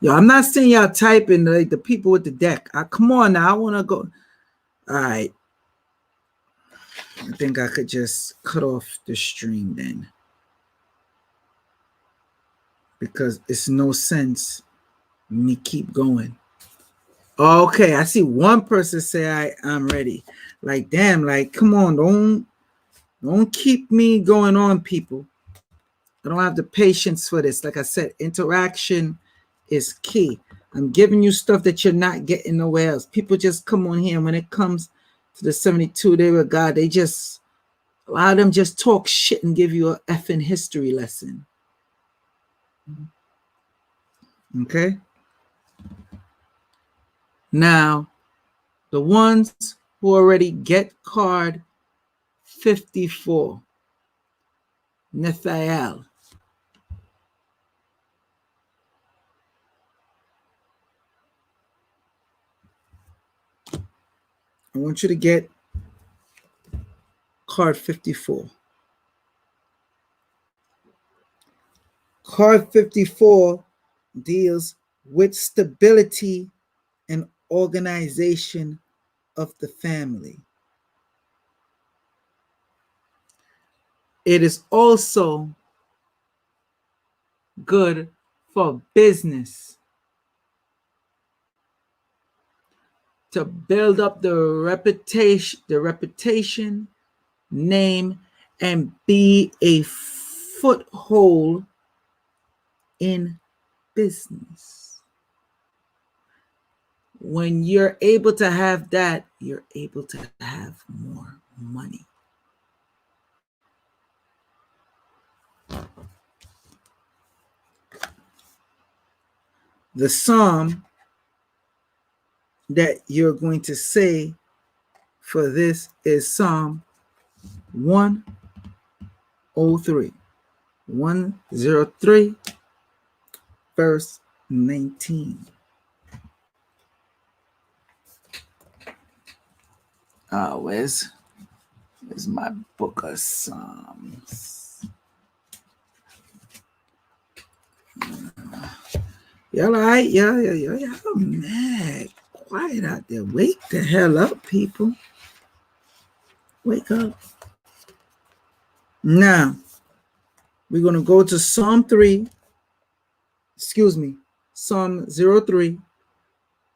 Yo, I'm not seeing y'all typing like the people with the deck. Come on now, I want to go. All right. I think I could just cut off the stream then, because it's no sense me keep going. Okay, I see one person say I'm ready. Like, damn, like, come on, don't keep me going on, people. I don't have the patience for this. Like I said, interaction is key. I'm giving you stuff that you're not getting nowhere else. People just come on here, and when it comes to the 72 Day with God, they just, a lot of them just talk shit and give you a effing history lesson. Okay? Now, the ones who already get card 54, Nethael. I want you to get card 54. Card 54 deals with stability and organization of the family. It is also good for business, to build up the reputation, name, and be a foothold in business. When you're able to have that, you're able to have more money. The psalm that you're going to say for this is Psalm 103. 103, verse 19. Where's my book of Psalms? Y'all all right? Yeah. Y'all mad. Quiet out there. Wake the hell up, people. Wake up. Now, we're going to go to Psalm 3. Psalm 03,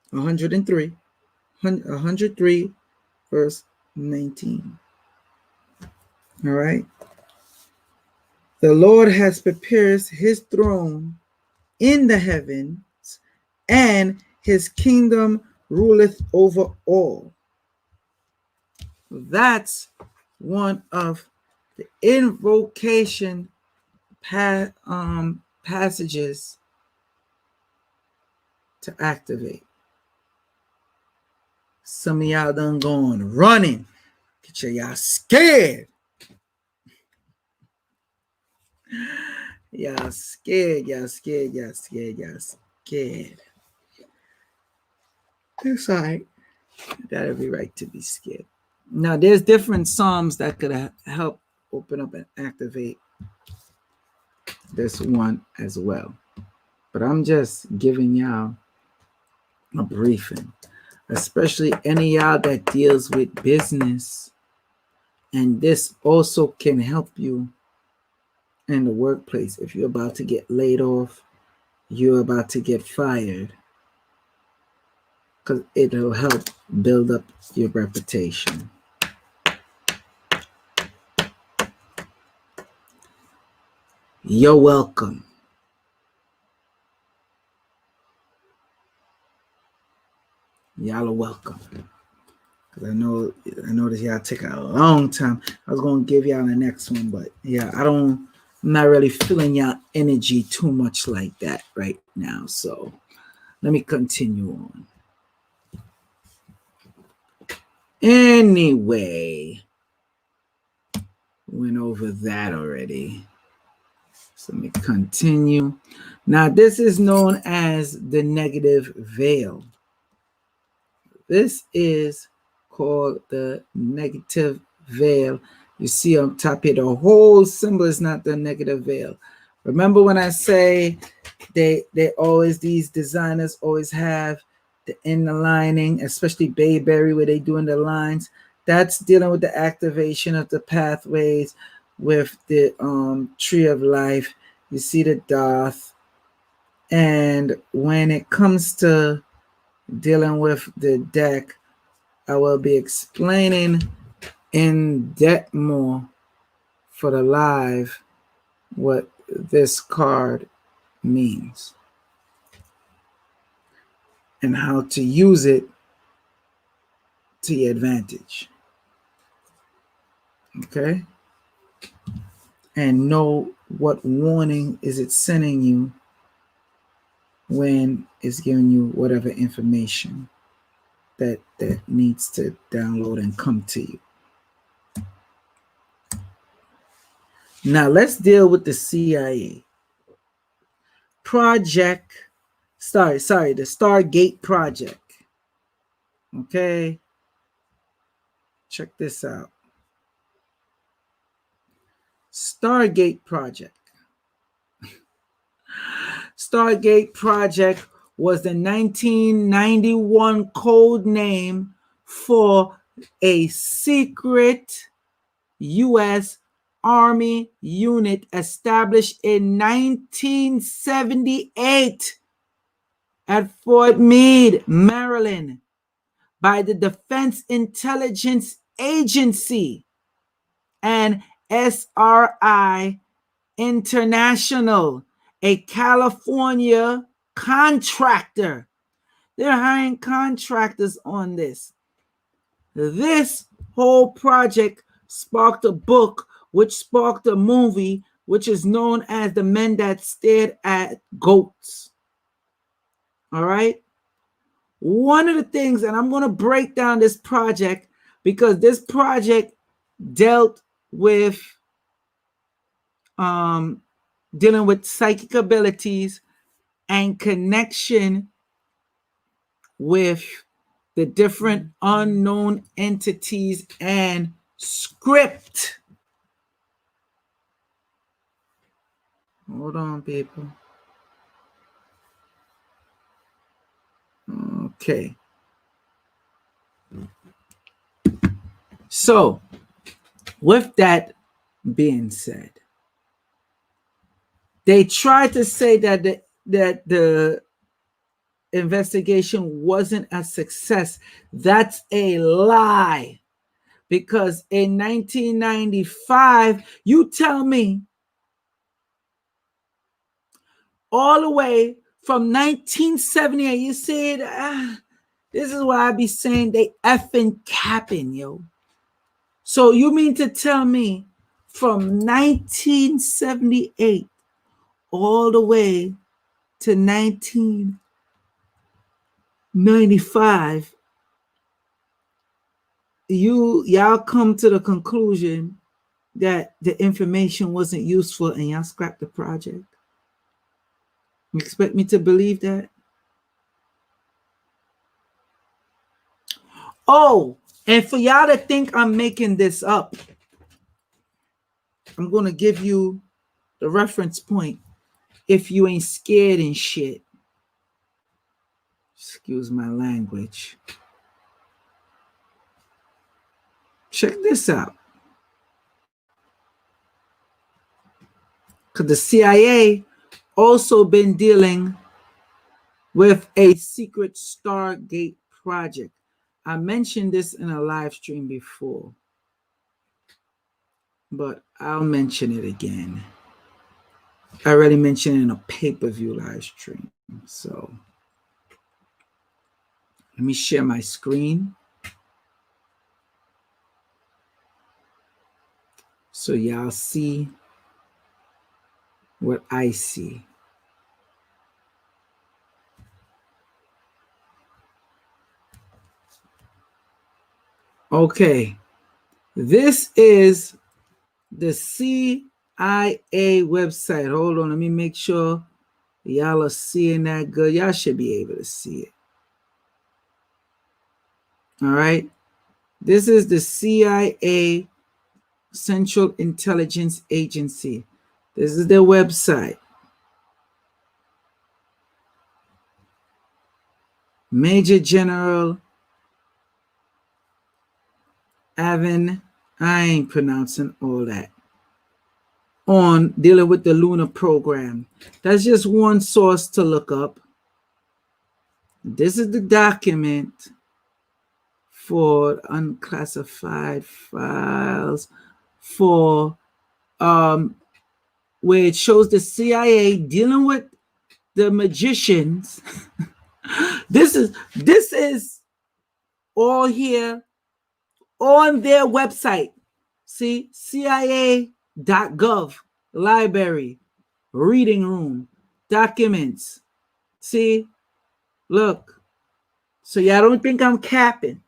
103. 103, verse 19. All right. The Lord has prepared his throne in the heavens, and his kingdom ruleth over all. That's one of the invocation passages to activate. Some of y'all done going running. Get y'all scared. Y'all scared. Y'all scared. Y'all scared. Y'all scared. It's all right. That'll be right to be scared. Now, there's different psalms that could help open up and activate this one as well. But I'm just giving y'all a briefing, especially any y'all that deals with business. And this also can help you in the workplace. If you're about to get laid off, you're about to get fired, because it'll help build up your reputation. You're welcome. Y'all are welcome. Because I noticed y'all take a long time. I was gonna give y'all the next one, but yeah, I'm not really feeling y'all energy too much like that right now. So let me continue on. Anyway, went over that already. So let me continue. Now, this is known as the negative veil. This is called the negative veil. You see on top here, the whole symbol is not the negative veil. Remember when I say they always, these designers always have the inner lining, especially Bayberry, where they doing the lines. That's dealing with the activation of the pathways with the tree of life. You see the Darth. And when it comes to dealing with the deck, I will be explaining in depth more for the live what this card means and how to use it to your advantage. Okay? And know what warning is it sending you when it's giving you whatever information that needs to download and come to you. Now let's deal with the CIA. The Stargate Project. Okay? Check this out. Stargate Project. Stargate Project was the 1991 code name for a secret U.S. Army unit established in 1978 at Fort Meade, Maryland, by the Defense Intelligence Agency and SRI International, a California contractor. They're hiring contractors on this. This whole project sparked a book, which sparked a movie, which is known as The Men That Stared at Goats. All right? One of the things, and I'm going to break down this project because this project dealt with dealing with psychic abilities and connection with the different unknown entities and script. Hold on, people. Okay. So, with that being said, they tried to say that the investigation wasn't a success. That's a lie. Because in 1995, you tell me, all the way from 1978, you said, this is why I be saying they effing capping, yo. So you mean to tell me from 1978 all the way to 1995, y'all come to the conclusion that the information wasn't useful and y'all scrapped the project. You expect me to believe that? Oh, and for y'all to think I'm making this up, I'm going to give you the reference point if you ain't scared and shit. Excuse my language. Check this out. Because the CIA also been dealing with a secret Stargate project. I mentioned this in a live stream before, but I'll mention it again. I already mentioned it in a pay-per-view live stream. So let me share my screen so y'all see what I see. Okay, this is the CIA website. Hold on, let me make sure y'all are seeing that good. Y'all should be able to see it. All right, this is the CIA Central Intelligence Agency. This is their website. Major General Avin, I ain't pronouncing all that, on dealing with the lunar program. That's just one source to look up. This is the document for unclassified files for where it shows the CIA dealing with the magicians. This is all here on their website. See, CIA.gov, library, reading room, documents. See, look. So y'all don't think I'm capping.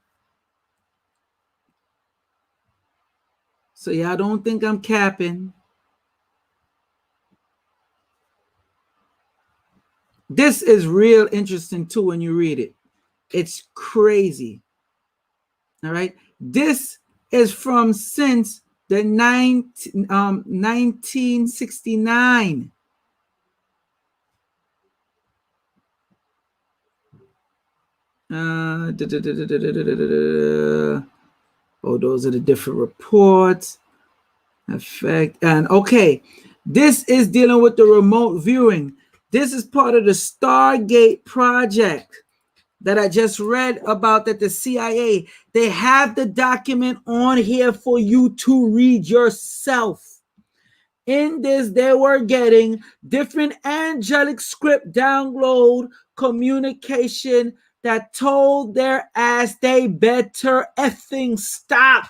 This is real interesting too when you read it. It's crazy. All right. This is from since the 1969. Oh, those are the different reports. Effect. And okay, this is dealing with the remote viewing. This is part of the Stargate project that I just read about, that the CIA, they have the document on here for you to read yourself. In this, they were getting different angelic script download communication that told their ass they better effing stop,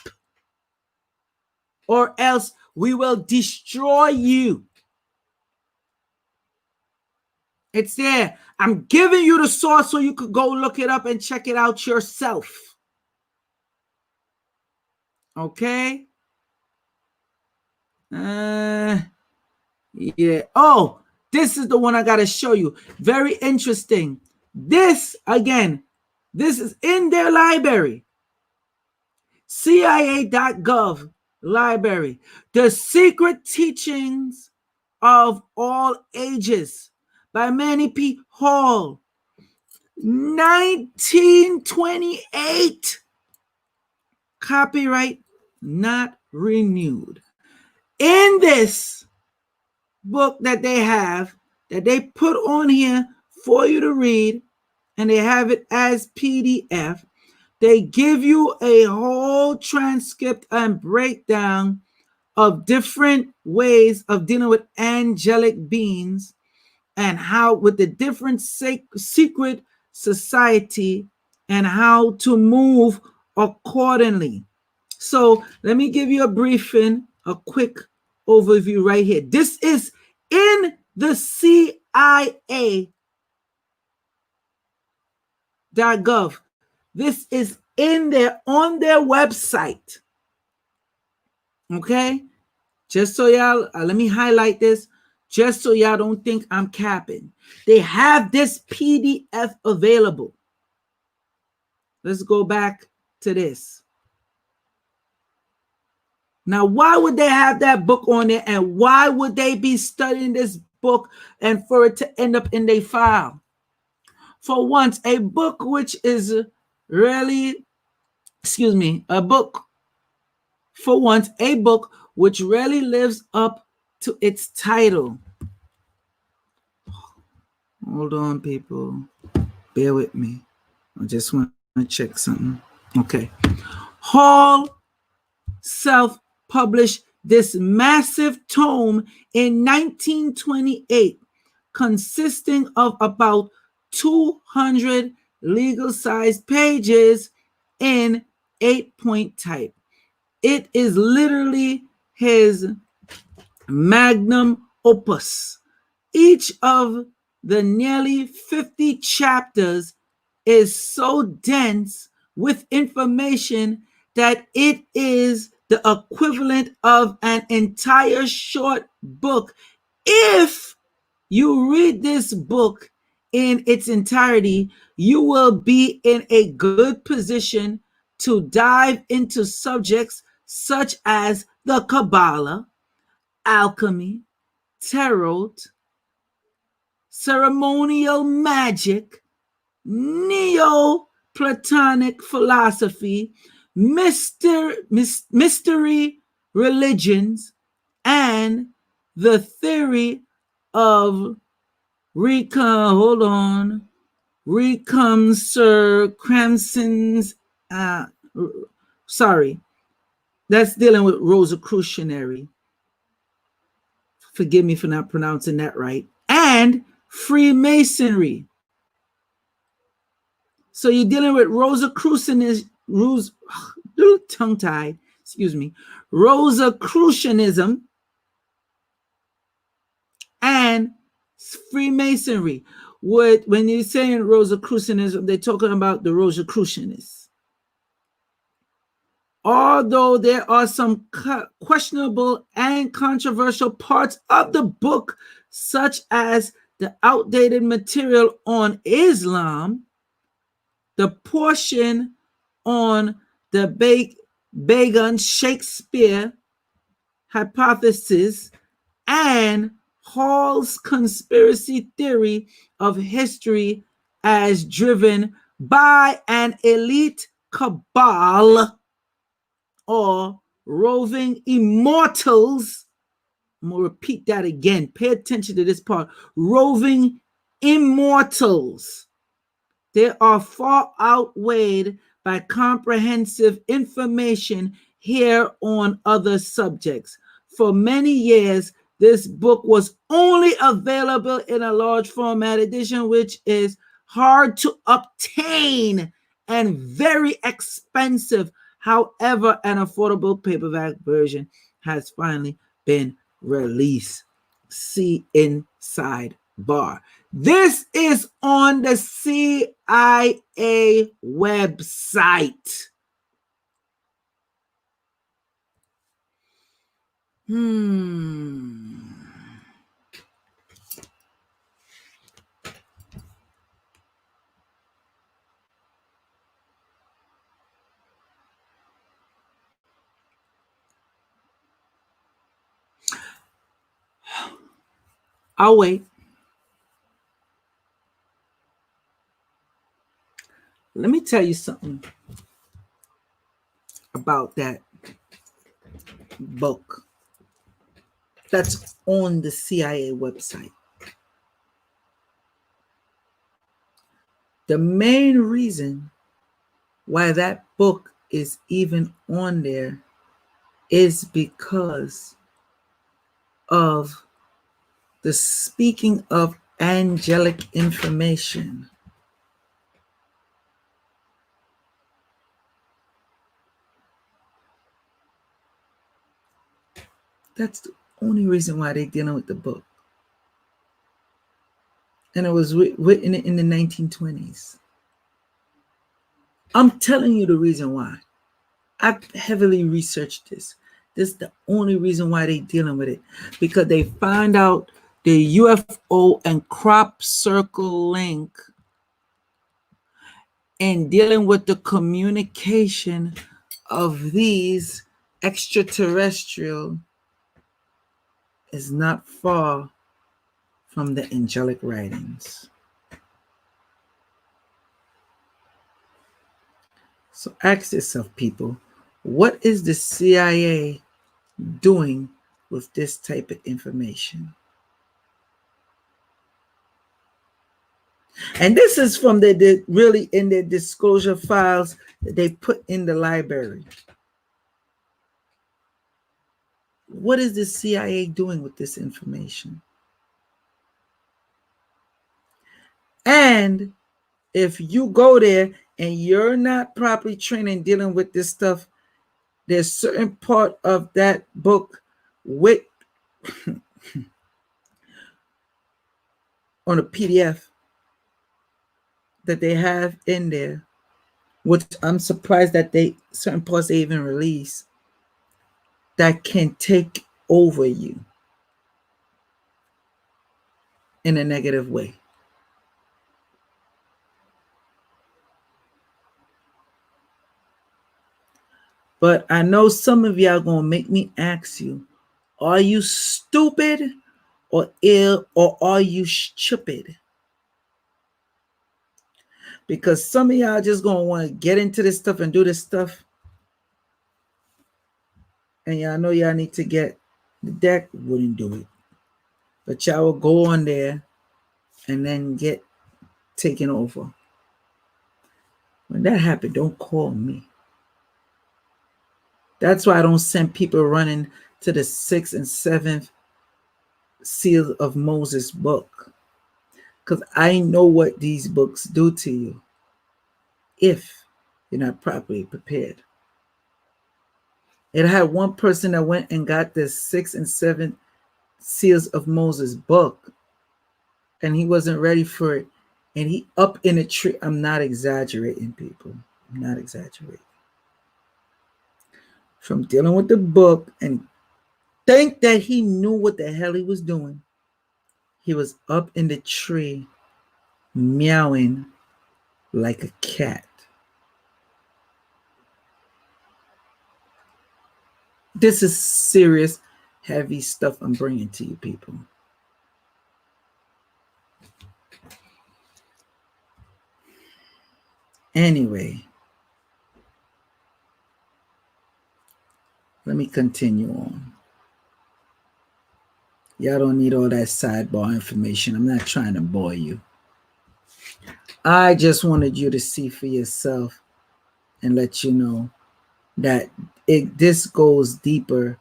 or else we will destroy you. It's there. I'm giving you the source so you could go look it up and check it out yourself. Okay? Yeah. Oh, this is the one I got to show you. Very interesting. This, again, this is in their library. CIA.gov library. The Secret Teachings of All Ages by Manny P. Hall. 1928. Copyright not renewed. In this book that they have, that they put on here for you to read, and they have it as PDF, they give you a whole transcript and breakdown of different ways of dealing with angelic beings and how with the different secret society and how to move accordingly. So let me give you a briefing, a quick overview right here. This is in the CIA.gov. This is on their website. Okay? Just so y'all, let me highlight this, just so y'all don't think I'm capping. They have this PDF available. Let's go back to this. Now, why would they have that book on there, and why would they be studying this book and for it to end up in their file? For once, a book which is really, a book, for once, a book which really lives up to its title. Hold on, people. Bear with me. I just want to check something. Okay. Hall self-published this massive tome in 1928, consisting of about 200 legal-sized pages in 8-point type. It is literally his magnum opus. Each of the nearly 50 chapters is so dense with information that it is the equivalent of an entire short book. If you read this book in its entirety, you will be in a good position to dive into subjects such as the Kabbalah, alchemy, tarot, ceremonial magic, Neoplatonic philosophy, mystery religions, and the theory of that's dealing with Rosicrucianity. Forgive me for not pronouncing that right. And Freemasonry. So you're dealing with Rosicrucianism, Rosicrucianism and Freemasonry. When you're saying Rosicrucianism, they're talking about the Rosicrucianists. Although there are some questionable and controversial parts of the book, such as the outdated material on Islam, the portion on the Bacon Shakespeare hypothesis, and Hall's conspiracy theory of history as driven by an elite cabal or roving immortals. I'm going to repeat that again. Pay attention to this part. Roving immortals. They are far outweighed by comprehensive information here on other subjects. For many years, this book was only available in a large format edition, which is hard to obtain and very expensive. However, an affordable paperback version has finally been released. See inside bar. This is on the CIA website. I'll wait. Let me tell you something about that book that's on the CIA website. The main reason why that book is even on there is because of the speaking of angelic information. That's the only reason why they're dealing with the book. And it was written in the 1920s. I'm telling you the reason why. I've heavily researched this. This is the only reason why they're dealing with it. Because they find out the UFO and crop circle link in dealing with the communication of these extraterrestrial is not far from the angelic writings. So ask yourself, people, what is the CIA doing with this type of information? And this is from the really in the disclosure files that they put in the library. What is the CIA doing with this information? And if you go there and you're not properly trained in dealing with this stuff, there's certain part of that book with on a PDF that they have in there, which I'm surprised that they certain parts they even release, that can take over you in a negative way. But I know some of y'all gonna make me ask you, are you stupid or ill or are you stupid? Because some of y'all just gonna want to get into this stuff and do this stuff. And y'all know y'all need to get the deck, wouldn't do it. But y'all will go on there and then get taken over. When that happened, don't call me. That's why I don't send people running to the 6th and 7th seal of Moses book. Because I know what these books do to you if you're not properly prepared. It had one person that went and got the 6th and 7th seals of Moses book, and he wasn't ready for it. And he up in a tree. I'm not exaggerating, people. I'm not exaggerating. From dealing with the book and think that he knew what the hell he was doing. He was up in the tree meowing like a cat. This is serious, heavy stuff I'm bringing to you, people. Anyway, let me continue on. Y'all don't need all that sidebar information. I'm not trying to bore you. I just wanted you to see for yourself and let you know that this goes deeper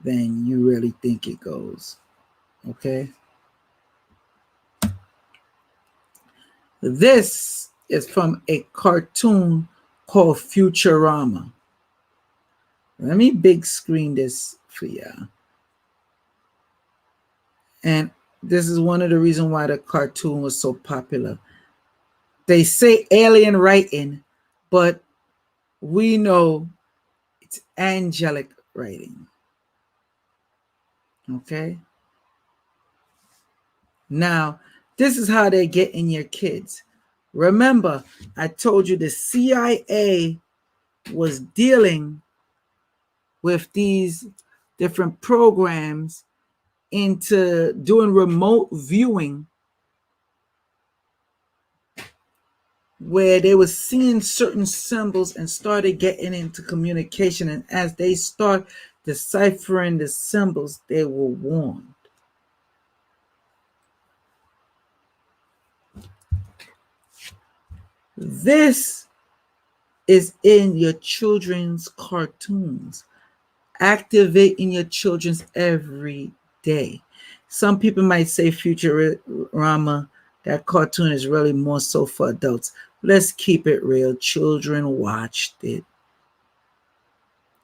than you really think it goes. Okay? This is from a cartoon called Futurama. Let me big screen this for you. And this is one of the reasons why the cartoon was so popular. They say alien writing, but we know it's angelic writing. Okay? Now, this is how they get in your kids. Remember, I told you the CIA was dealing with these different programs into doing remote viewing where they were seeing certain symbols and started getting into communication. And as they start deciphering the symbols, they were warned. This is in your children's cartoons. Activate in your children's every day. Some people might say Futurama, that cartoon is really more so for adults. Let's keep it real. Children watched it,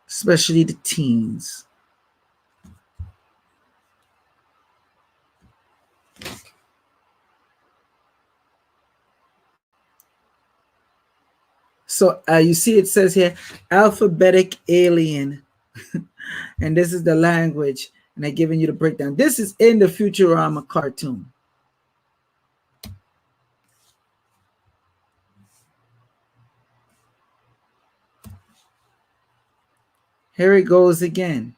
especially the teens. So you see it says here, alphabetic alien. And this is the language. And they're giving you the breakdown. This is in the Futurama cartoon. Here it goes again.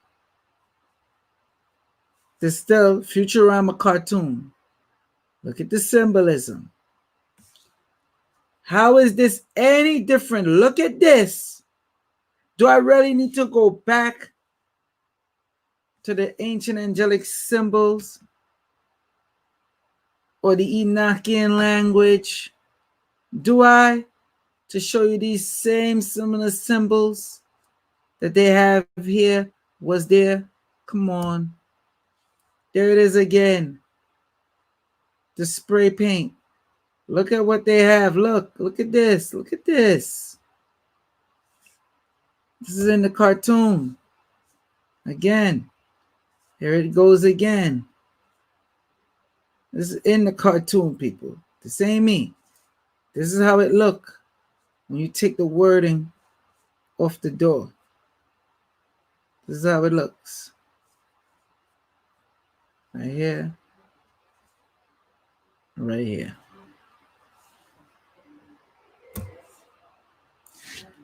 This is still Futurama cartoon. Look at the symbolism. How is this any different? Look at this. Do I really need to go back to the ancient angelic symbols or the Enochian language? Do I? To show you these same similar symbols that they have here was there? Come on. There it is again. The spray paint. Look at what they have. Look at this. Look at this. This is in the cartoon. Again. Here it goes again. This is in the cartoon, people. This ain't me. This is how it look when you take the wording off the door. This is how it looks. Right here. Right here.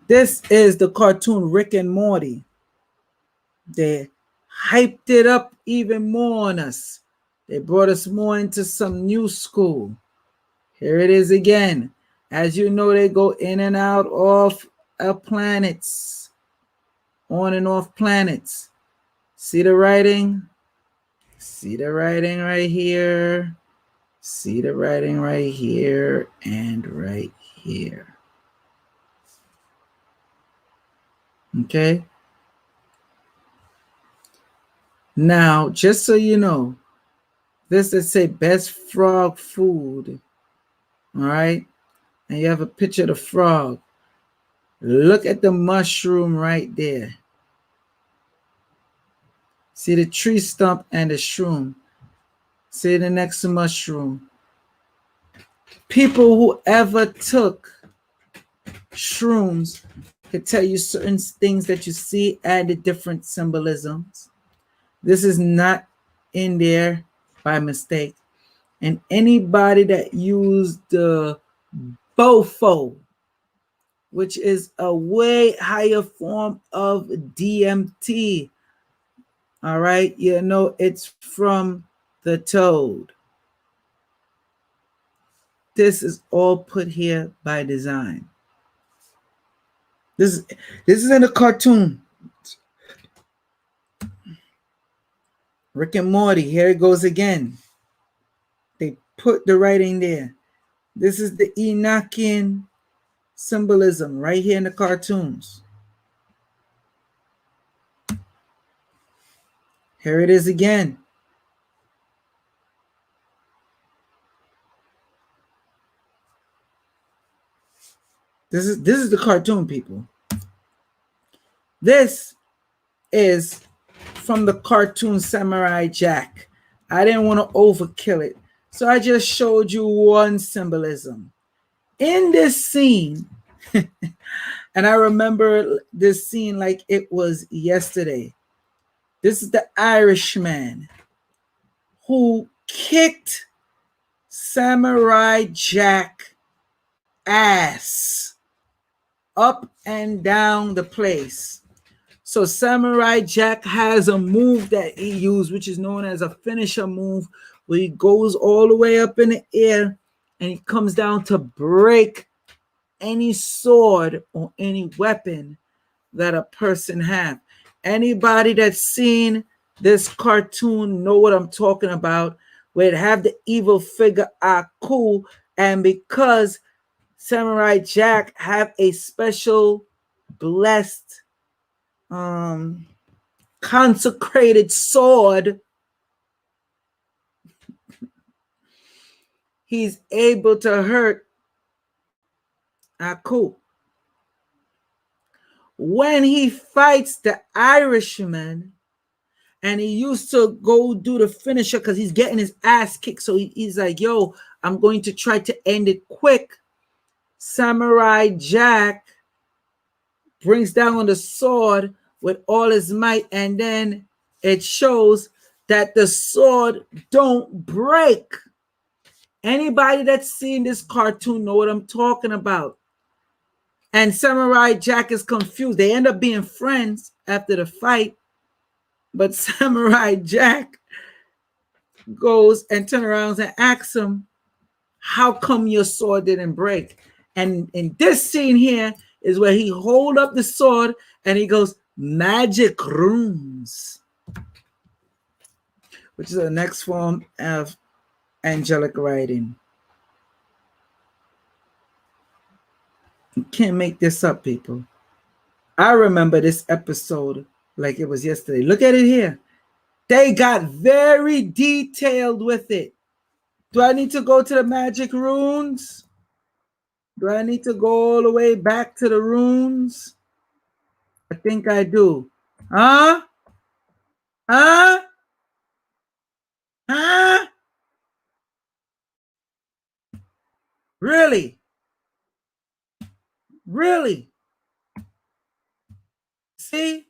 This is the cartoon Rick and Morty. They hyped it up even more on us. They brought us more into some new school. Here it is again. As you know, they go in and out of planets. On and off planets. See the writing? See the writing right here. See the writing right here and right here. Okay? Now, just so you know, this is say best frog food. All right? And you have a picture of the frog. Look at the mushroom right there. See the tree stump and the shroom. See the next mushroom. People who ever took shrooms could tell you certain things that you see and the different symbolisms. This is not in there by mistake. And anybody that used the Bofo, which is a way higher form of DMT, all right, you know it's from the toad. This is all put here by design. This is in a cartoon. Rick and Morty, here it goes again. They put the writing there. This is the Enochian symbolism right here in the cartoons. Here it is again. This is the cartoon, people. This is from the cartoon Samurai Jack. I didn't want to overkill it, so I just showed you one symbolism. In this scene, and I remember this scene like it was yesterday. This is the Irishman who kicked Samurai Jack ass up and down the place. So Samurai Jack has a move that he used, which is known as a finisher move, where he goes all the way up in the air and he comes down to break any sword or any weapon that a person have. Anybody that's seen this cartoon know what I'm talking about, where it have the evil figure Aku, and because Samurai Jack have a special blessed consecrated sword, he's able to hurt Aku. When he fights the Irishman, and he used to go do the finisher because he's getting his ass kicked, so he's like, yo, I'm going to try to end it quick. Samurai Jack brings down the sword with all his might, and then it shows that the sword don't break. Anybody that's seen this cartoon know what I'm talking about. And Samurai Jack is confused. They end up being friends after the fight, but Samurai Jack goes and turns around and asks him, how come your sword didn't break? And in this scene here is where he hold up the sword and he goes, magic runes, which is the next form of angelic writing. You can't make this up, people. I remember this episode like it was yesterday. Look at it here. They got very detailed with it. Do I need to go to the magic runes? Do I need to go all the way back to the runes? I think I do. Huh? Huh? Huh? Really? Really? See?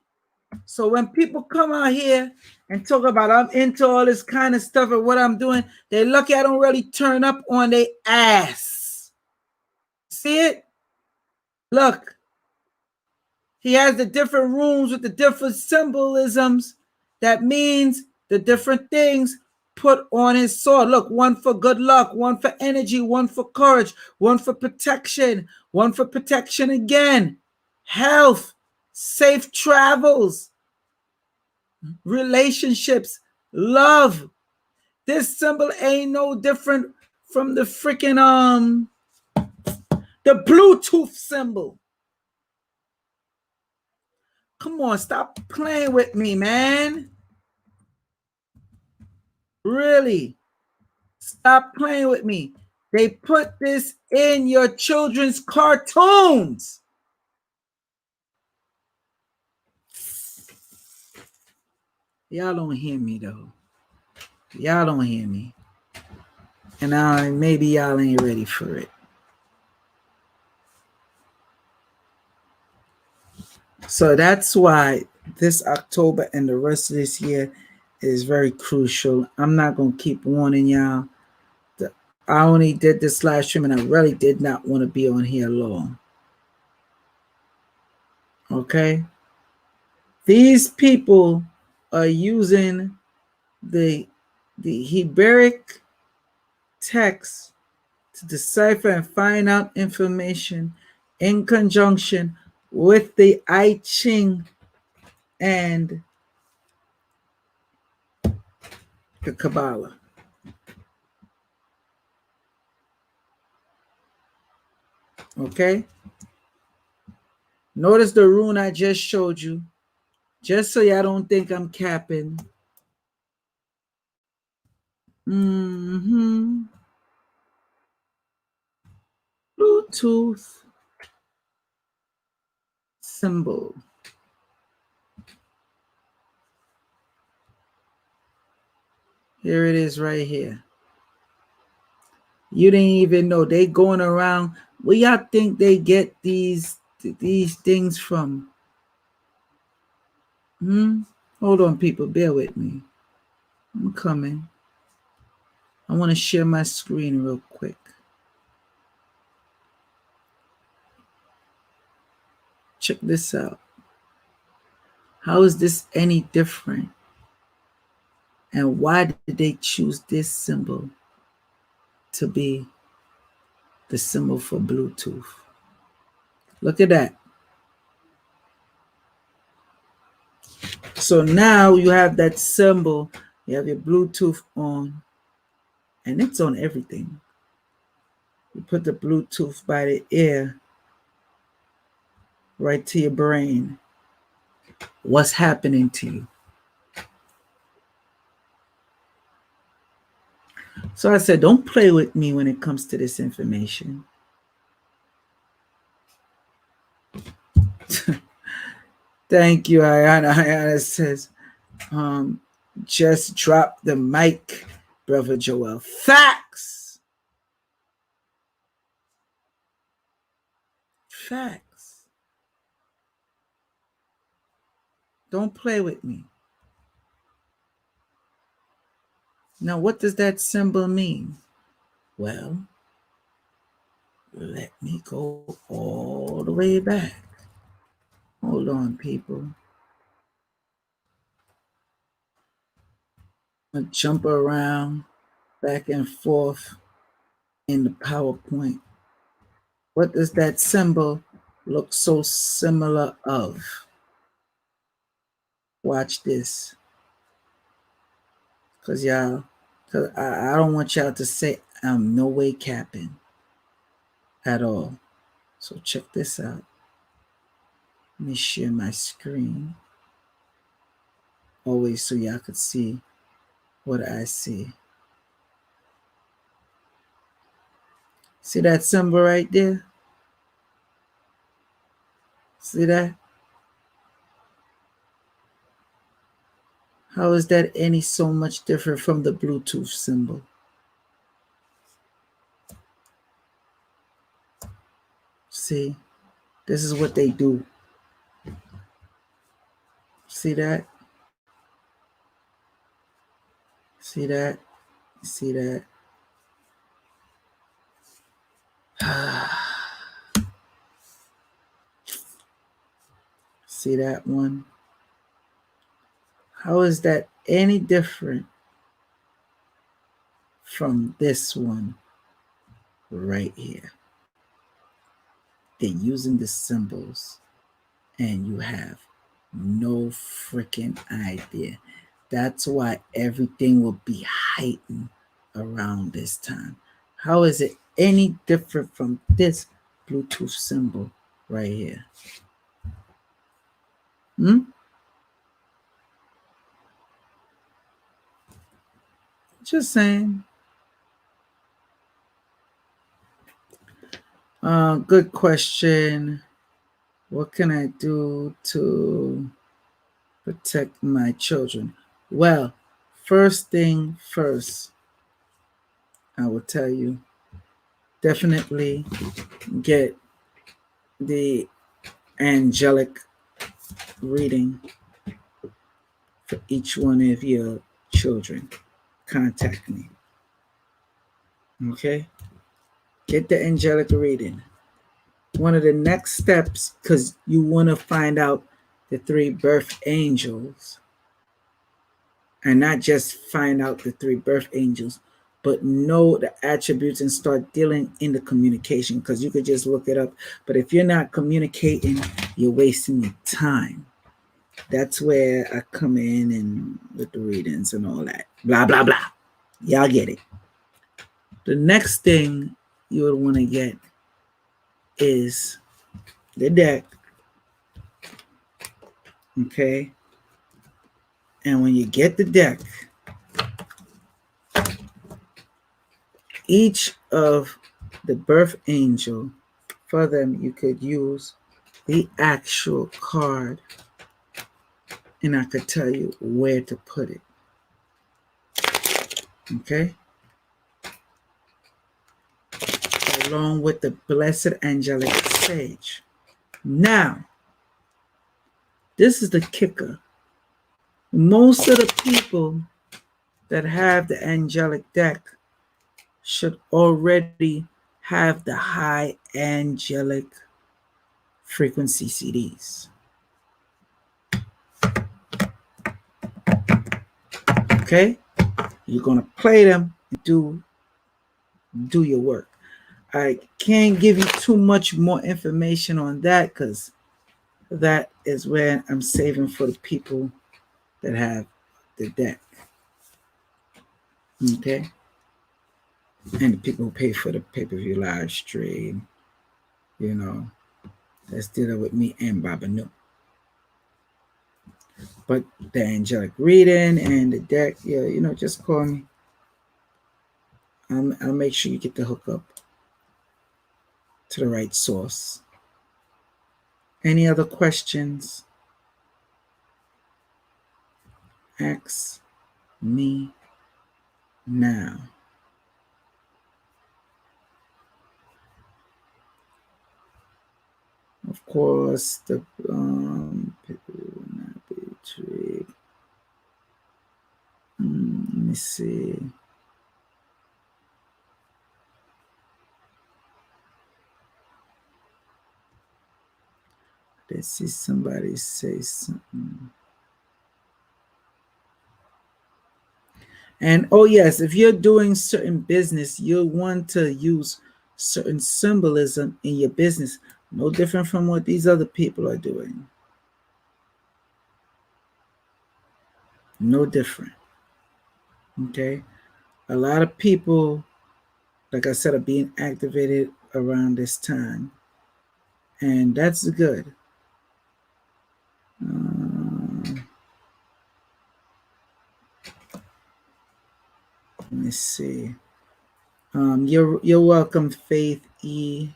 So when people come out here and talk about I'm into all this kind of stuff and what I'm doing, they lucky I don't really turn up on their ass. See it? Look. He has the different rooms with the different symbolisms. That means the different things put on his sword. Look, one for good luck, one for energy, one for courage, one for protection, one for protection again, health, safe travels, relationships, love. This symbol ain't no different from the freaking the Bluetooth symbol. Come on, stop playing with me, man. Really? Stop playing with me. They put this in your children's cartoons. Y'all don't hear me, though. Y'all don't hear me. And maybe y'all ain't ready for it. So that's why this October and the rest of this year is very crucial. I'm not going to keep warning y'all. I only did this live stream and I really did not want to be on here long. Okay? These people are using the Hebrewic text to decipher and find out information in conjunction with the I Ching and the Kabbalah. Okay? Notice the rune I just showed you, just so y'all don't think I'm capping. Bluetooth symbol. Here it is right here. You didn't even know. They going around. Where y'all think they get these things from? Hold on, people. Bear with me. I'm coming. I want to share my screen real quick. Check this out. How is this any different? And why did they choose this symbol to be the symbol for Bluetooth? Look at that. So now you have that symbol. You have your Bluetooth on. And it's on everything. You put the Bluetooth by the ear, right to your brain. What's happening to you? So I said, don't play with me when it comes to this information. Thank you, Ayana. Ayana says, just drop the mic, Brother Joel. Facts. Facts. Don't play with me. Now, what does that symbol mean? Well, let me go all the way back. Hold on, people. I jump around back and forth in the PowerPoint. What does that symbol look so similar of? Watch this. Cause I don't want y'all to say I'm no way capping at all. So check this out. Let me share my screen. Always so y'all could see what I see. See that symbol right there? See that? How is that any so much different from the Bluetooth symbol? See, this is what they do. See that? See that? See that? See that one? How is that any different from this one right here? They're using the symbols and you have no freaking idea. That's why everything will be heightened around this time. How is it any different from this Bluetooth symbol right here? Just saying. Good question. What can I do to protect my children? Well, first thing first, I will tell you, definitely get the angelic reading for each one of your children. Contact me. Okay? Get the angelic reading. One of the next steps, because you want to find out the three birth angels, and not just find out the three birth angels, but know the attributes and start dealing in the communication, because you could just look it up. But if you're not communicating, you're wasting your time. That's where I come in and with the readings and all that. Blah, blah, blah. Y'all get it. The next thing you would want to get is the deck. Okay. And when you get the deck, each of the birth angel, for them, you could use the actual card, and I could tell you where to put it. Okay? Along with the blessed angelic sage. Now, this is the kicker. Most of the people that have the angelic deck should already have the high angelic frequency CDs. Okay? You're going to play them and do your work. I can't give you too much more information on that because that is where I'm saving for the people that have the deck. Okay? And the people who pay for the pay-per-view live stream, that's dealing with me and Baba Nu. But the angelic reading and the deck, just call me. I'll make sure you get the hookup to the right source. Any other questions? Ask me now. Of course, the people will not be Trade. Let me see. Let's see somebody say something. And oh yes, if you're doing certain business, you'll want to use certain symbolism in your business. No different from what these other people are doing. No different. Okay. A lot of people, like I said, are being activated around this time. And that's good. Let me see. You're welcome, Faith E.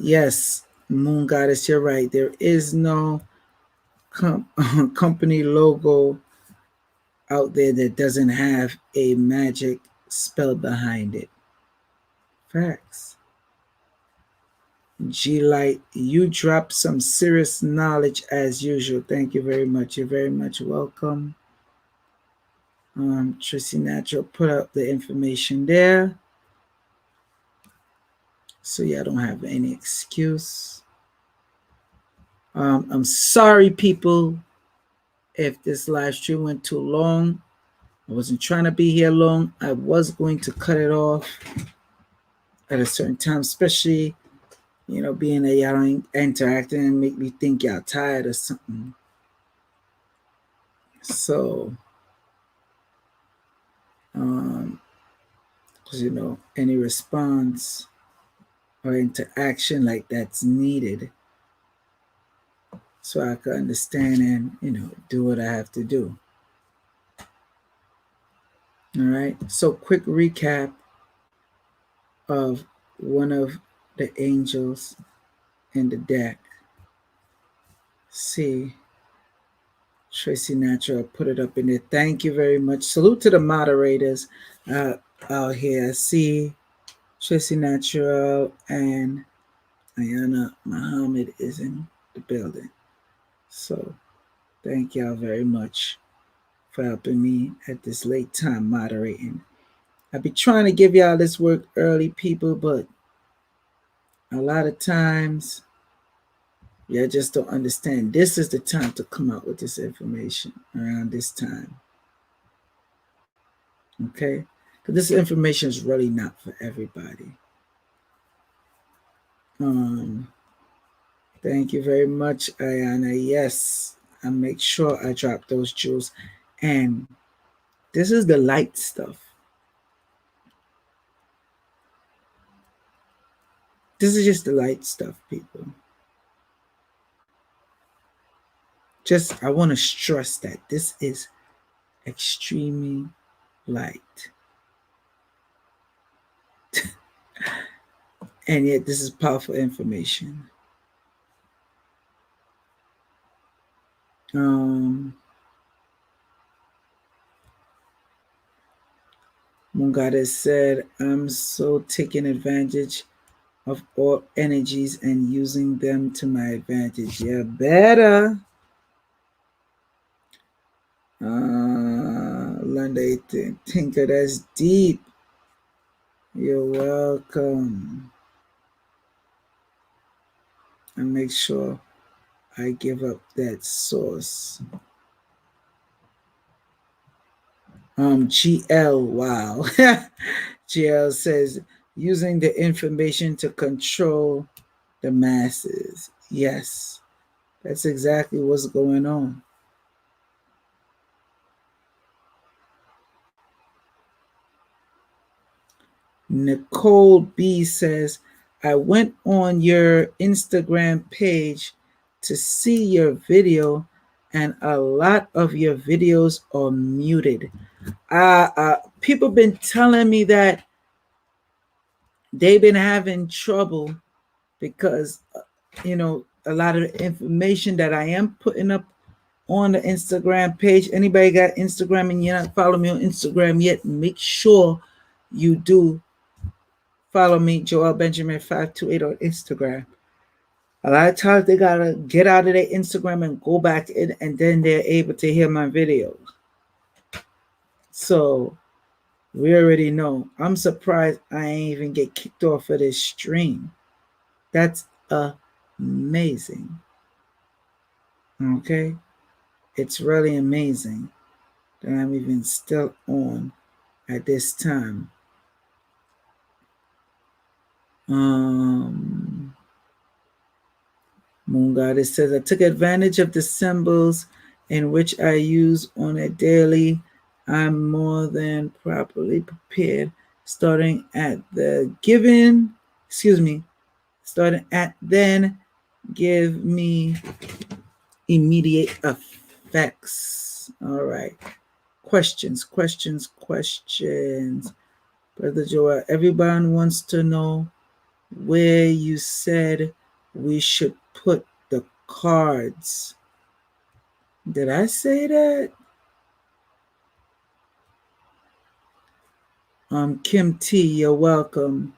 Yes, Moon Goddess, you're right. There is no company logo out there that doesn't have a magic spell behind it. Facts. G Light, you dropped some serious knowledge as usual. Thank you very much. You're very much welcome. Tracy Natural put up the information there. So yeah, I don't have any excuse. I'm sorry, people, if this live stream went too long. I wasn't trying to be here long. I was going to cut it off at a certain time, especially, being that y'all ain't interacting and make me think y'all tired or something. So, because, any response or interaction like that's needed so I can understand and, do what I have to do. All right. So, quick recap of one of the angels in the deck. See, Tracy Natural put it up in there. Thank you very much. Salute to the moderators out here. See, Tracy Natural and Ayana Muhammad is in the building. So thank y'all very much for helping me at this late time moderating. I be trying to give y'all this work early, people, but a lot of times you just don't understand. This is the time to come out with this information around this time. Okay? Because this information is really not for everybody. Thank you very much, Ayana. Yes, I make sure I drop those jewels. And this is the light stuff. This is just the light stuff, people. I want to stress that this is extremely light. And yet this is powerful information. Mungada said, I'm so taking advantage of all energies and using them to my advantage. Yeah, better. Lunday Tinker, that's deep. You're welcome. And make sure I give up that source. GL, wow. GL says, using the information to control the masses. Yes, that's exactly what's going on. Nicole B says, I went on your Instagram page to see your video, and a lot of your videos are muted. People been telling me that they've been having trouble because, a lot of the information that I am putting up on the Instagram page. Anybody got Instagram and you're not following me on Instagram yet, make sure you do follow me, Joel Benjamin 528 on Instagram. A lot of times they gotta get out of their Instagram and go back in, and then they're able to hear my videos. So we already know. I'm surprised I ain't even get kicked off of this stream. That's amazing. Okay? It's really amazing that I'm even still on at this time. Moon Goddess says, I took advantage of the symbols in which I use on a daily. I'm more than properly prepared, starting at then give me immediate effects. All right. Questions. Brother Joel, everyone wants to know where you said we should put the cards. Did I say that? Kim T, you're welcome.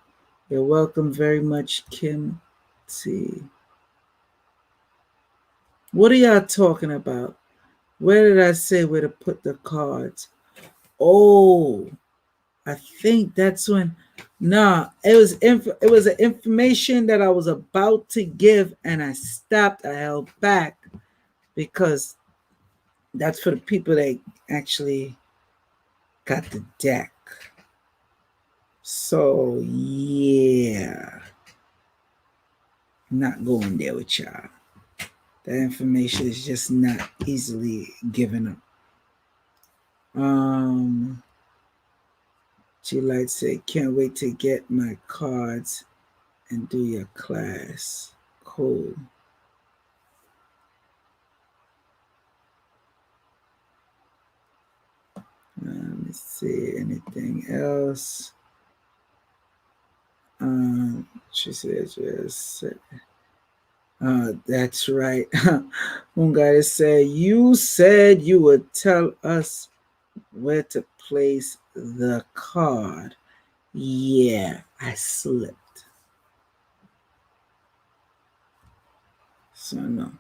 You're welcome very much, Kim T. What are y'all talking about? Where did I say where to put the cards? Oh, I think that's when. Nah, it was an information that I was about to give, and I stopped. I held back because that's for the people that actually got the deck. So yeah, not going there with y'all. That information is just not easily given up. G-Light said, can't wait to get my cards and do your class. Cool. Let me see anything else. She said, that's right. One guy said, you said you would tell us where to place the card. Yeah, I slipped. So no.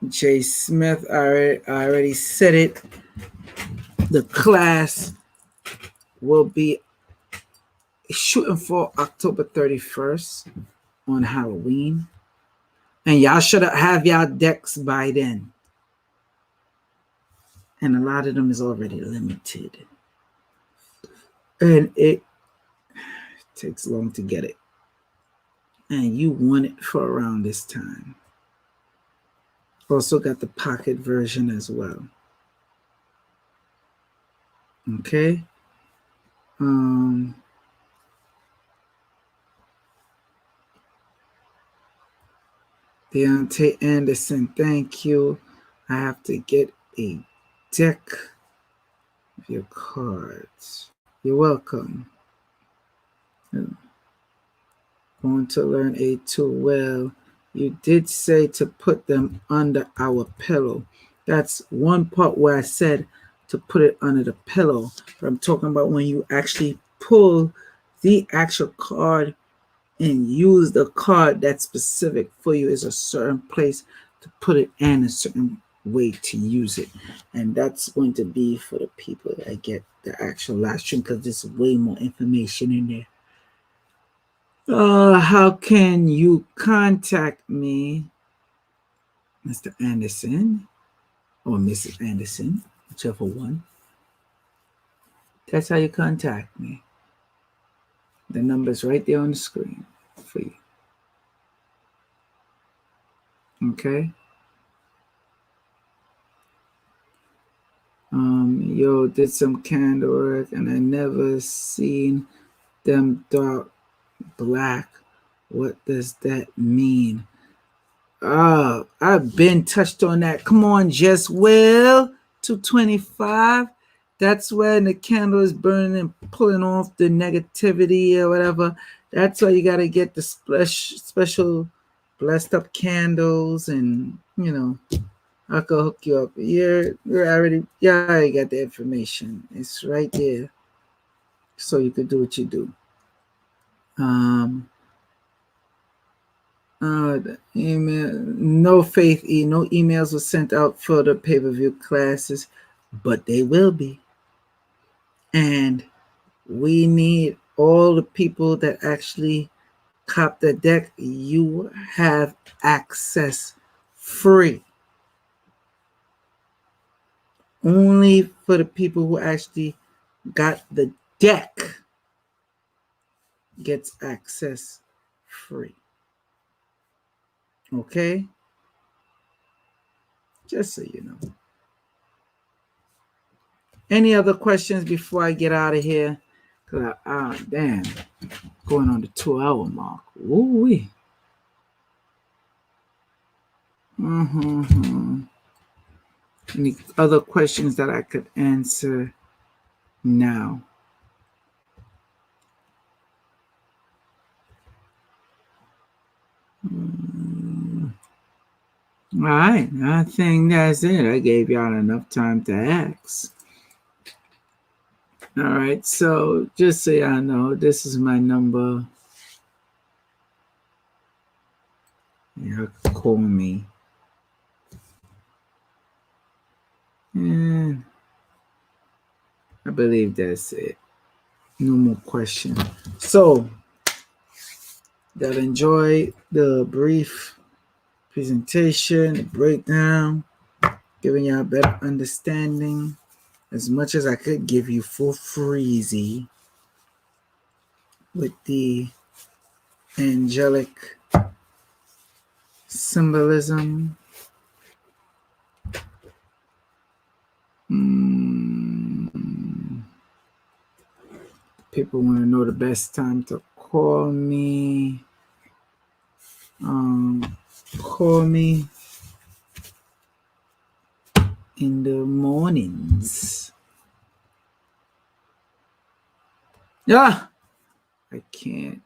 Jay Smith, I already said it. The class will be shooting for October 31st on Halloween. And y'all should have y'all decks by then. And a lot of them is already limited. And it takes long to get it. And you want it for around this time. Also got the pocket version as well. Okay. Deontay Anderson, thank you. I have to get a deck of your cards. You're welcome. Want to learn A2 well. You did say to put them under our pillow. That's one part where I said to put it under the pillow. But I'm talking about when you actually pull the actual card and use the card that's specific for you. Is a certain place to put it and a certain way to use it. And that's going to be for the people that get the actual live stream because there's way more information in there. How can you contact me, Mr. Anderson or Mrs. Anderson, whichever one? That's how you contact me. The number's right there on the screen for you. Okay? Yo, did some candle work and I never seen them dark black. What does that mean? I've been touched on that. Come on, Jess Will, 225. That's when the candle is burning and pulling off the negativity or whatever. That's why you got to get the special blessed up candles and, I could hook you up. You're already, you got the information. It's right there. So you could do what you do. The email, no Faith E. No emails were sent out for the pay-per-view classes, but they will be. And we need all the people that actually cop the deck. You have access free. Only for the people who actually got the deck gets access free. Okay? Just so you know. Any other questions before I get out of here? Damn, going on the 2-hour mark. Ooh-wee. Any other questions that I could answer now? All right, I think that's it. I gave y'all enough time to ask. All right, so just so y'all know, this is my number. Y'all call me. And I believe that's it. No more questions. So, y'all enjoy the brief presentation, the breakdown, giving y'all a better understanding as much as I could give you for freezy with the angelic symbolism. People want to know the best time to call me. Call me in the mornings. Yeah, I can't.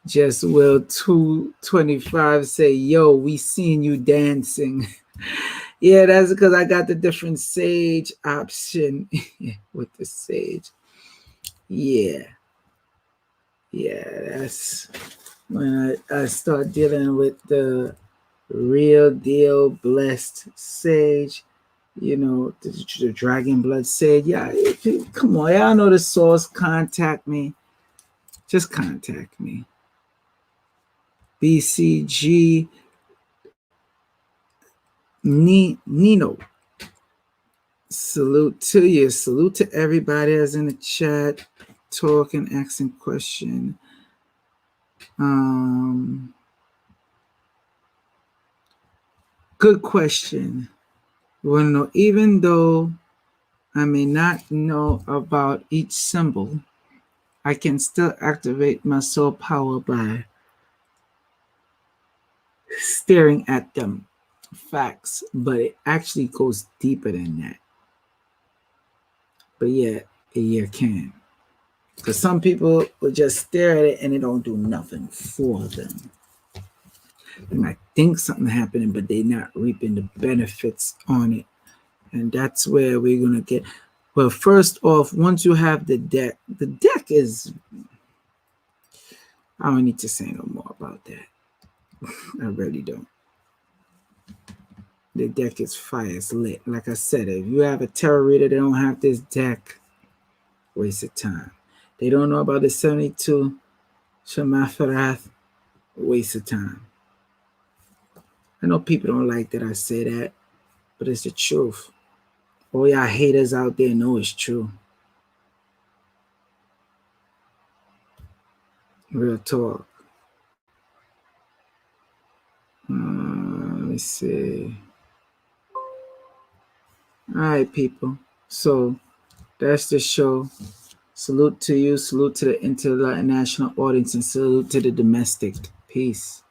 Just will 225 say, yo, we seen you dancing. Yeah, that's because I got the different sage option with the sage. Yeah, that's when I start dealing with the real deal blessed sage, you know, the dragon blood sage. Yeah, come on, y'all know the source. Contact me. Just contact me. BCG Nino. Salute to you. Salute to everybody that's in the chat, talking, asking question. Good question. You want to know, even though I may not know about each symbol, I can still activate my soul power by staring at them. Facts. But it actually goes deeper than that. But yeah, you can. Because some people will just stare at it and it don't do nothing for them. They might think something happening, but they're not reaping the benefits on it. And that's where we're going to get. Well, first off, once you have the deck is, I don't need to say no more about that. I really don't. The deck is fire, it's lit. Like I said, if you have a tarot reader, they don't have this deck, waste of time. They don't know about the 72 Shemafarath, waste of time. I know people don't like that I say that, but it's the truth. All y'all haters out there know it's true. Real talk. Let me see. All right, people. So that's the show. Salute to you. Salute to the international audience, and salute to the domestic. Peace.